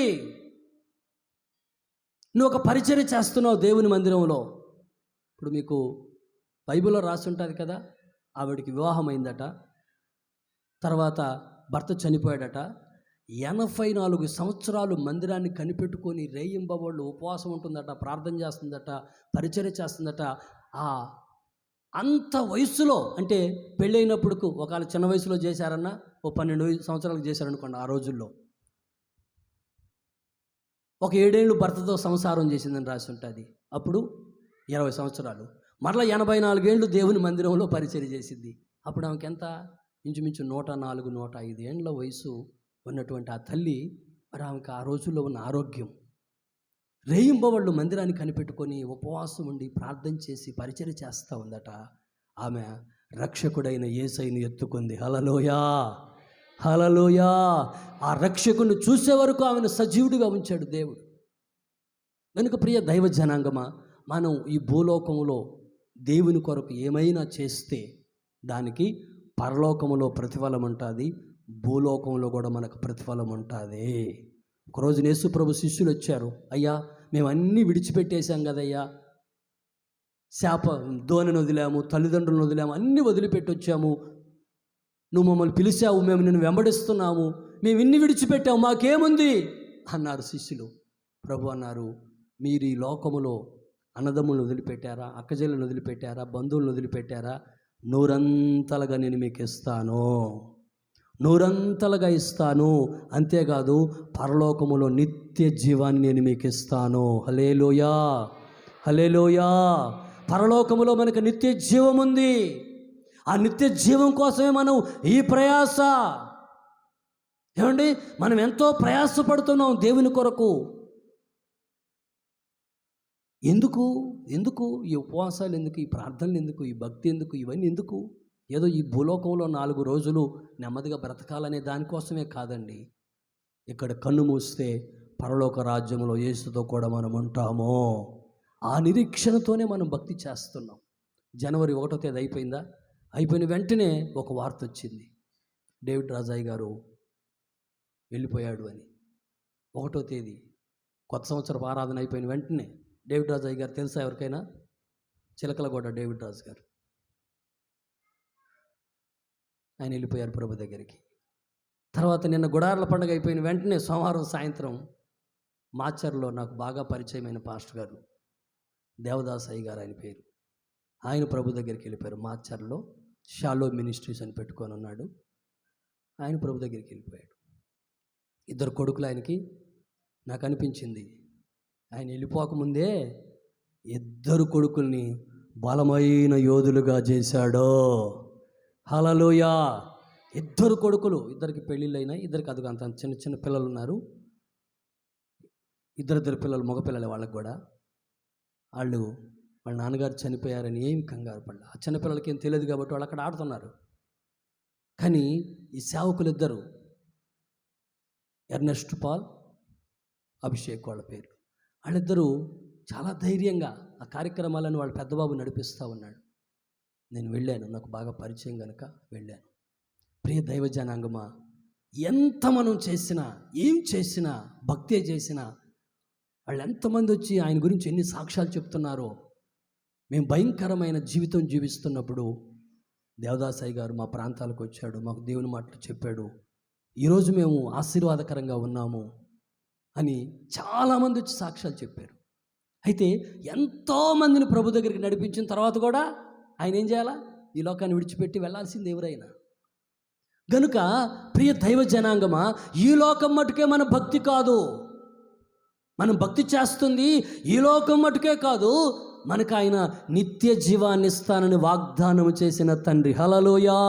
నువ్వు ఒక పరిచర్య చేస్తున్నావు దేవుని మందిరంలో. ఇప్పుడు మీకు బైబిల్లో రాసి ఉంటుంది కదా, ఆవిడికి వివాహం అయిందట, తర్వాత భర్త చనిపోయాడట, 84 సంవత్సరాలు మందిరాన్ని కనిపెట్టుకొని రేయింబవళ్ళు ఉపవాసం ఉంటుందట, ప్రార్థన చేస్తుందట, పరిచర్య చేస్తుందట. అంత వయసులో, అంటే పెళ్ళైనప్పుడు ఒకవేళ చిన్న వయసులో చేశారన్నా, ఓ 12 సంవత్సరాలకు చేశారనుకోండి, ఆ రోజుల్లో ఒక 7 ఏళ్ళు భర్తతో సంసారం చేసిందని రాసి ఉంటుంది. అప్పుడు 20 సంవత్సరాలు. మరలా 84 ఏళ్ళు దేవుని మందిరంలో పరిచర్య చేసింది. అప్పుడు ఆమెకి ఎంత, ఇంచుమించు 104, 105 ఏండ్ల వయసు ఉన్నటువంటి ఆ తల్లి, మరి ఆమెకు ఆ రోజుల్లో ఉన్న ఆరోగ్యం, రేయింబవళ్ళు మందిరాన్ని కనిపెట్టుకొని ఉపవాసం ఉండి ప్రార్థన చేసి పరిచర్య చేస్తూ ఉందట. ఆమె రక్షకుడైన యేసయ్యను ఎత్తుకుంది. హల్లెలూయా, హల్లెలూయా. ఆ రక్షకుని చూసే వరకు ఆమెను సజీవుడిగా ఉంచాడు దేవుడు. కనుక ప్రియ దైవ జనాంగమా, మనం ఈ భూలోకంలో దేవుని కొరకు ఏమైనా చేస్తే దానికి పరలోకములో ప్రతిఫలం ఉంటుంది, భూలోకంలో కూడా మనకు ప్రతిఫలం ఉంటుంది. ఒకరోజు యేసు ప్రభు శిష్యులు వచ్చారు. అయ్యా మేము అన్నీ విడిచిపెట్టేశాం కదయ్యా, ధోనిని వదిలాము, తల్లిదండ్రులను వదిలాము, అన్నీ వదిలిపెట్టి వచ్చాము, నువ్వు మమ్మల్ని పిలిచావు, మేము నిన్ను వెంబడిస్తున్నాము, మేము ఇన్ని విడిచిపెట్టాము, మాకేముంది అన్నారు శిష్యులు. ప్రభు అన్నారు, మీరు ఈ లోకములో అన్నదమ్ములను వదిలిపెట్టారా, అక్కజల్లను వదిలిపెట్టారా, బంధువులను వదిలిపెట్టారా, నూరంతలుగా నేను మీకు ఇస్తాను. నూరంతలుగా ఇస్తాను. అంతేకాదు పరలోకములో నిత్య జీవాన్ని నేను మీకు ఇస్తాను. హల్లెలూయా, హల్లెలూయా. పరలోకములో మనకు నిత్య జీవం ఉంది. ఆ నిత్య జీవం కోసమే మనం ఈ ప్రయాస. ఏమండి, మనం ఎంతో ప్రయాసపడుతున్నాం దేవుని కొరకు. ఎందుకు ఎందుకు ఈ ఉపవాసాలు ఎందుకు, ఈ ప్రార్థనలు ఎందుకు, ఈ భక్తి ఎందుకు, ఇవన్నీ ఎందుకు? ఏదో ఈ భూలోకంలో 4 రోజులు నెమ్మదిగా బ్రతకాలనే దానికోసమే కాదండి. ఇక్కడ కన్ను మూస్తే పరలోక రాజ్యంలో యేసుతో కూడా మనం ఉంటాము. ఆ నిరీక్షణతోనే మనం భక్తి చేస్తున్నాం. జనవరి 1వ తేదీ అయిపోయిందా? అయిపోయిన వెంటనే ఒక వార్త వచ్చింది, డేవిడ్ రాజాయ్ గారు వెళ్ళిపోయాడు అని. 1వ తేదీ కొత్త సంవత్సరపు ఆరాధన అయిపోయిన వెంటనే డేవిడ్ రాజాయ్ గారు తెలుసా ఎవరికైనా? చిలకలగూడ డేవిడ్ రాజు గారు. ఆయన వెళ్ళిపోయారు ప్రభు దగ్గరికి. తర్వాత నిన్న గుడార్ల పండుగ అయిపోయిన వెంటనే సోమవారం సాయంత్రం మాచర్లో నాకు బాగా పరిచయమైన పాస్టర్ గారు దేవదాస్ అయ్య గారు, ఆయన పేరు, ఆయన ప్రభు దగ్గరికి వెళ్ళిపోయారు. మాచర్లో షాలో మినిస్ట్రీస్ అని పెట్టుకొని ఉన్నాడు. ఆయన ప్రభు దగ్గరికి వెళ్ళిపోయాడు. 2 కొడుకులు ఆయనకి. నాకు అనిపించింది ఆయన వెళ్ళిపోకముందే 2 కొడుకుల్ని బలమైన యోధులుగా చేశాడు. హల్లెలూయా. 2 కొడుకులు, 2కి పెళ్ళిళ్ళు అయినాయి. 2కి అదుగు అంత చిన్న చిన్న పిల్లలు ఉన్నారు. 2 పిల్లలు, మగపిల్లలు. వాళ్ళకి కూడా వాళ్ళ నాన్నగారు చనిపోయారని ఏమి కంగారు పడలేదు. ఆ చిన్న పిల్లలకి ఏం తెలియదు కాబట్టి వాళ్ళు అక్కడ ఆడుతున్నారు. కానీ ఈ సేవకులు 2, ఎర్నెస్ట్ పాల్, అభిషేక్ వాళ్ళ పేరు, వాళ్ళిద్దరూ చాలా ధైర్యంగా ఆ కార్యక్రమాలను వాళ్ళ పెద్దబాబు నడిపిస్తూ ఉన్నాడు. నేను వెళ్ళాను, నాకు బాగా పరిచయం కనుక వెళ్ళాను. ప్రియ దైవ జనాంగమా, ఎంత మనం చేసినా, ఏం చేసినా, భక్తే చేసినా, వాళ్ళు ఎంతమంది వచ్చి ఆయన గురించి ఎన్ని సాక్ష్యాలు చెప్తున్నారో. మేము భయంకరమైన జీవితం జీవిస్తున్నప్పుడు దేవదాసయ్య గారు మా ప్రాంతాలకు వచ్చాడు, మాకు దేవుని మాటలు చెప్పాడు. ఈరోజు మేము ఆశీర్వాదకరంగా ఉన్నాము అని చాలామంది వచ్చి సాక్ష్యాలు చెప్పారు. అయితే ఎంతోమందిని ప్రభు దగ్గరికి నడిపించిన తర్వాత కూడా ఆయన ఏం చేయాలా? ఈ లోకాన్ని విడిచిపెట్టి వెళ్ళాల్సింది ఎవరైనా. గనుక ప్రియ దైవ జనాంగమా, ఈ లోకం మటుకే మన భక్తి కాదు. మనం భక్తి చేస్తుంది ఈ లోకం మటుకే కాదు, మనకు ఆయన నిత్య జీవాన్ని ఇస్తానని వాగ్దానం చేసిన తండ్రి. హల్లెలూయా.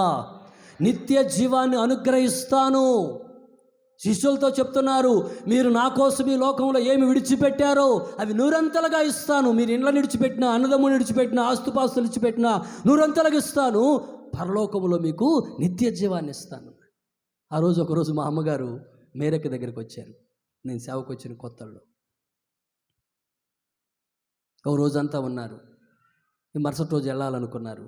నిత్య జీవాన్ని అనుగ్రహిస్తాను. శిష్యులతో చెప్తున్నారు, మీరు నా కోసం ఈ లోకంలో ఏమి విడిచిపెట్టారో అవి నూరంతలుగా ఇస్తాను. మీరు ఇండ్లను విడిచిపెట్టినా, అన్నదమ్ముని విడిచిపెట్టినా, ఆస్తుపాస్తులు విడిచిపెట్టినా నూరంతలుగా ఇస్తాను. పరలోకములో మీకు నిత్య జీవాన్ని ఇస్తాను. ఆ రోజు ఒకరోజు మా అమ్మగారు మేరక్క దగ్గరికి వచ్చారు. నేను సేవకు వచ్చిన కొత్తల్లో ఒక రోజంతా ఉన్నారు. మరుసటి రోజు వెళ్ళాలనుకున్నారు.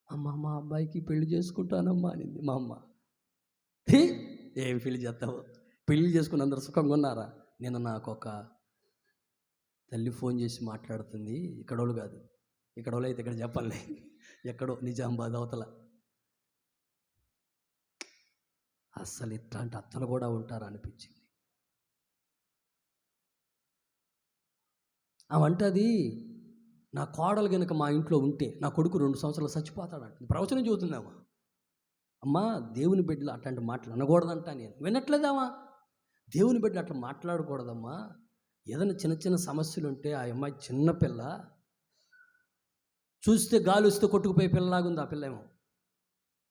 అమ్మ, మా అబ్బాయికి పెళ్లి చేసుకుంటానమ్మా అనింది మా అమ్మ. ఏం పెళ్లి చేస్తావు? పెళ్లి చేసుకుని అందరు సుఖంగా ఉన్నారా? నేను నాకు ఒక తల్లి ఫోన్ చేసి మాట్లాడుతుంది. ఇక్కడోళ్ళు కాదు, ఇక్కడోళ్ళు అయితే ఇక్కడ చెప్పాలి, ఎక్కడో నిజామాబాద్ అవతల. అస్సలు ఇట్లాంటి అత్తలు కూడా ఉంటారా అనిపించింది. అవంటది, నా కోడలు కనుక మా ఇంట్లో ఉంటే నా కొడుకు 2 సంవత్సరాలు చచ్చిపోతాడంట. ప్రవచనం చెబుతుందామా? అమ్మా, దేవుని బిడ్డలు అట్లాంటి మాటలు అనకూడదంట. నేను వినట్లేదామా? దేవుని బిడ్డలు అట్లా మాట్లాడకూడదమ్మా. ఏదైనా చిన్న చిన్న సమస్యలు ఉంటే, ఆ అమ్మాయి చిన్నపిల్ల, చూస్తే గాలి వస్తే కొట్టుకుపోయే పిల్లలాగా ఉంది. ఆ పిల్ల ఏమో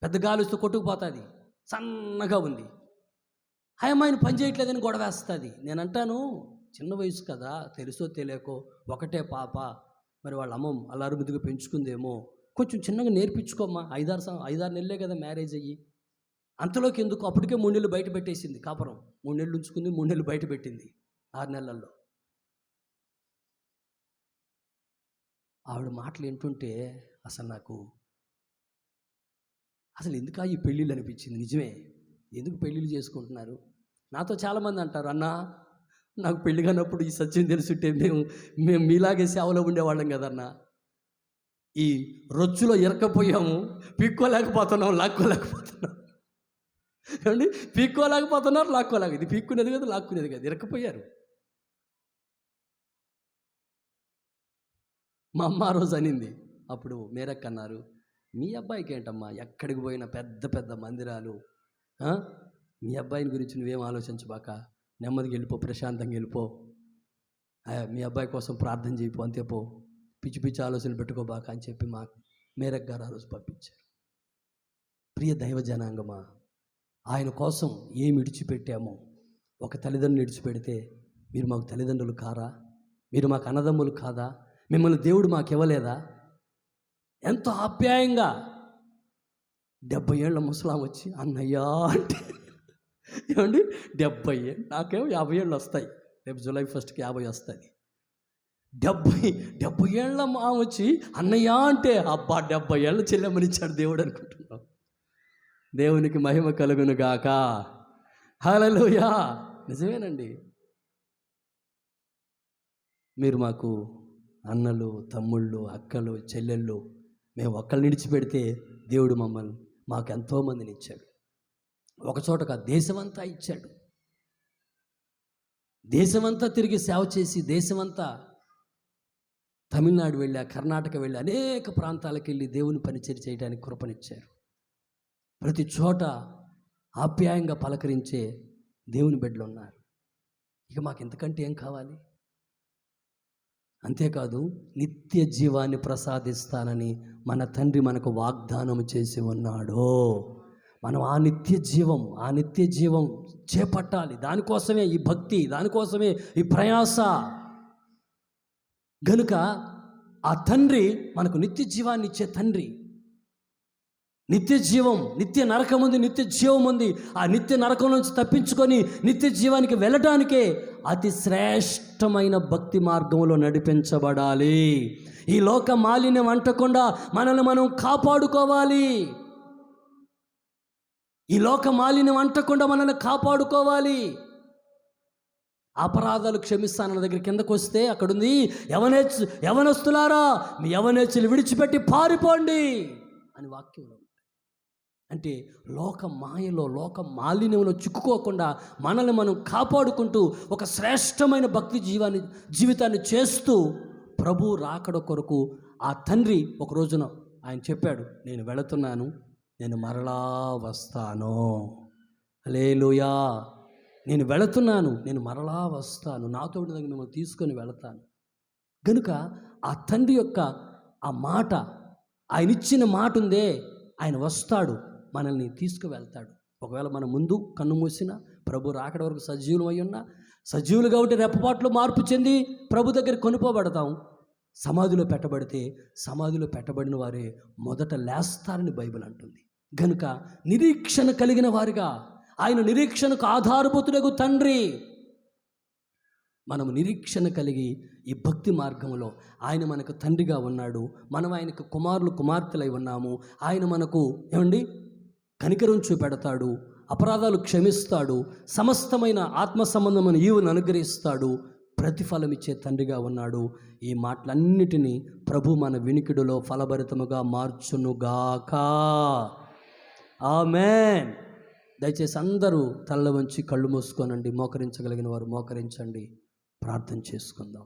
పెద్ద గాలి వస్తే కొట్టుకుపోతుంది, సన్నగా ఉంది. ఆ అమ్మాయిని పని చేయట్లేదని గొడవేస్తుంది. నేను అంటాను, చిన్న వయసు కదా, తెలుసో తెలియకో, ఒకటే పాప, మరి వాళ్ళ అమ్మ అల్లారు ముద్దుగా పెంచుకుందేమో, కొంచెం చిన్నగా నేర్పించుకోమ్మా. 5-6 నెలలే కదా మ్యారేజ్ అయ్యి. అంతలోకి ఎందుకు? అప్పటికే 3 నెలలు బయట పెట్టేసింది కాపురం. 3 నెలలు ఉంచుకుంది, 3 నెలలు బయట పెట్టింది 6 నెలల్లో. ఆవిడ మాటలు వింటుంటే అసలు ఎందుకు ఈ పెళ్ళిళ్ళు అనిపించింది. నిజమే, ఎందుకు పెళ్ళిళ్ళు చేసుకుంటున్నారు? నాతో చాలామంది అంటారు, అన్నా నాకు పెళ్ళి కానప్పుడు ఈ సత్యం తెలుసుంటే మేము మీలాగే సేవలో ఉండేవాళ్ళం కదన్నా. ఈ రొచ్చులో ఇరకపోయాము, పీక్కోలేకపోతున్నాం, లాక్కోలేకపోతున్నాం. ఏమండి, పీక్కోలేకపోతున్నారు, లాక్కోలేక. ఇది పీక్కునేది కదా, లాక్కునేది కదా, ఇరకపోయారు. మా అమ్మ ఆ రోజు అనింది. అప్పుడు మేరక్క అన్నారు, మీ అబ్బాయికి ఏంటమ్మా, ఎక్కడికి పోయినా పెద్ద పెద్ద మందిరాలు, ఆ? మీ అబ్బాయిని గురించి నువ్వేం ఆలోచించబాక, నెమ్మదిగా వెళ్ళిపో, ప్రశాంతంగా వెళ్ళిపో, మీ అబ్బాయి కోసం ప్రార్థన చేయిపో, అంతే పో, పిచ్చి పిచ్చి ఆలోచనలు పెట్టుకోబాక అని చెప్పి మా మేరక్ గారు ఆ రోజు పంపించారు. ప్రియ దైవ జనాంగమా, ఆయన కోసం ఏమి విడిచిపెట్టామో, ఒక తల్లిదండ్రులు విడిచిపెడితే మీరు మాకు తల్లిదండ్రులు కారా? మీరు మాకు అన్నదమ్ములు కాదా? మిమ్మల్ని దేవుడు మాకు ఇవ్వలేదా? ఎంతో ఆప్యాయంగా 70 ఏళ్ళ ముసలాం వచ్చి అన్నయ్యా అంటే, ఏమండి 70 ఏళ్ళు, నాకేమో 50 ఏళ్ళు వస్తాయి, రేపు జూలై 1కి 50 వస్తుంది. 70 ఏళ్ళ మా వచ్చి అన్నయ్య అంటే, అబ్బా 70 ఏళ్ళ చెల్లెమ్మనిచ్చాడు దేవుడు అనుకుంటున్నాం. దేవునికి మహిమ కలుగును గాక. హల్లెలూయా. నిజమేనండి. మీరు మాకు అన్నలు, తమ్ముళ్ళు, అక్కలు, చెల్లెళ్ళు, మేము ఒక్కళ్ళని విడిచిపెడితే దేవుడు మమ్మల్ని మాకు ఎంతోమందిని ఇచ్చాడు. ఒకచోట కాదు, దేశమంతా ఇచ్చాడు. దేశమంతా తిరిగి సేవ చేసి, దేశమంతా తమిళనాడు వెళ్ళి, కర్ణాటక వెళ్ళి, అనేక ప్రాంతాలకు వెళ్ళి దేవుని పరిచయం చేయడానికి కృపనిచ్చారు. ప్రతి చోట ఆప్యాయంగా పలకరించే దేవుని బిడ్డలు ఉన్నారు. ఇక మాకు ఇంతకంటే ఏం కావాలి? అంతేకాదు, నిత్య జీవాన్ని ప్రసాదిస్తానని మన తండ్రి మనకు వాగ్దానం చేసి ఉన్నాడు. మనం ఆ నిత్య జీవం చేపట్టాలి. దానికోసమే ఈ భక్తి, దానికోసమే ఈ ప్రయాస. గనుక ఆ తండ్రి మనకు నిత్య జీవాన్ని ఇచ్చే తండ్రి. నిత్య జీవం, నిత్య నరకం ఉంది, నిత్య జీవం ఉంది. ఆ నిత్య నరకం నుంచి తప్పించుకొని నిత్య జీవానికి వెళ్ళటానికే అతి శ్రేష్టమైన భక్తి మార్గంలో నడిపించబడాలి. ఈ లోక మాలిన్యం అంటకుండా మనల్ని మనం కాపాడుకోవాలి. ఈ లోక మాలిన్యం అంటకుండా మనల్ని కాపాడుకోవాలి. అపరాధాలు క్షమిస్తానన్న దగ్గర కిందకు వస్తే అక్కడుంది, యవనస్తులారా మీ యవనేచ్ఛలు విడిచిపెట్టి పారిపోండి అని వాక్యంలో. అంటే లోక మాయలో, లోక మాలిన్యంలో చిక్కుకోకుండా మనల్ని మనం కాపాడుకుంటూ ఒక శ్రేష్టమైన భక్తి జీవితాన్ని చేస్తూ ప్రభు రాకడ కొరకు ఆ తండ్రి ఒక రోజున ఆయన చెప్పాడు, నేను వెళుతున్నాను, నేను మరలా వస్తాను. హల్లెలూయా. నేను వెళుతున్నాను, నేను మరలా వస్తాను, నాతో దగ్గర మిమ్మల్ని తీసుకొని వెళతాను. కనుక ఆ తండ్రి యొక్క ఆ మాట, ఆయన ఇచ్చిన మాట ఉందే, ఆయన వస్తాడు, మనల్ని తీసుకువెళ్తాడు. ఒకవేళ మనం ముందు కన్ను మూసినా, ప్రభు రాకడ వరకు సజీవులు అయి ఉన్నా, సజీవులు కాబట్టి రెప్పపాట్లు మార్పు చెంది ప్రభు దగ్గర కొనుక్కోబడతాం. సమాధిలో పెట్టబడితే సమాధిలో పెట్టబడిన వారే మొదట లేస్తారని బైబిల్ అంటుంది. గనుక నిరీక్షణ కలిగిన వారిగా, ఆయన నిరీక్షణకు ఆధారభూతుడగు తండ్రి, మనము నిరీక్షణ కలిగి ఈ భక్తి మార్గంలో ఆయన మనకు తండ్రిగా ఉన్నాడు, మనం ఆయనకు కుమారులు కుమార్తెలై ఉన్నాము. ఆయన మనకు ఏమండి కనికరం చూపెడతాడు, అపరాధాలు క్షమిస్తాడు, సమస్తమైన ఆత్మ సంబంధమైన ఈవును అనుగ్రహిస్తాడు, ప్రతిఫలం ఇచ్చే తండ్రిగా ఉన్నాడు. ఈ మాటలన్నిటినీ ప్రభు మన వినికిడిలో ఫలభరితముగా మార్చునుగాక. ఆమేన్. దయచేసి అందరూ తల్ల వంచి కళ్ళు మూసుకోనండి. మోకరించగలిగిన వారు మోకరించండి. ప్రార్థన చేసుకుందాం.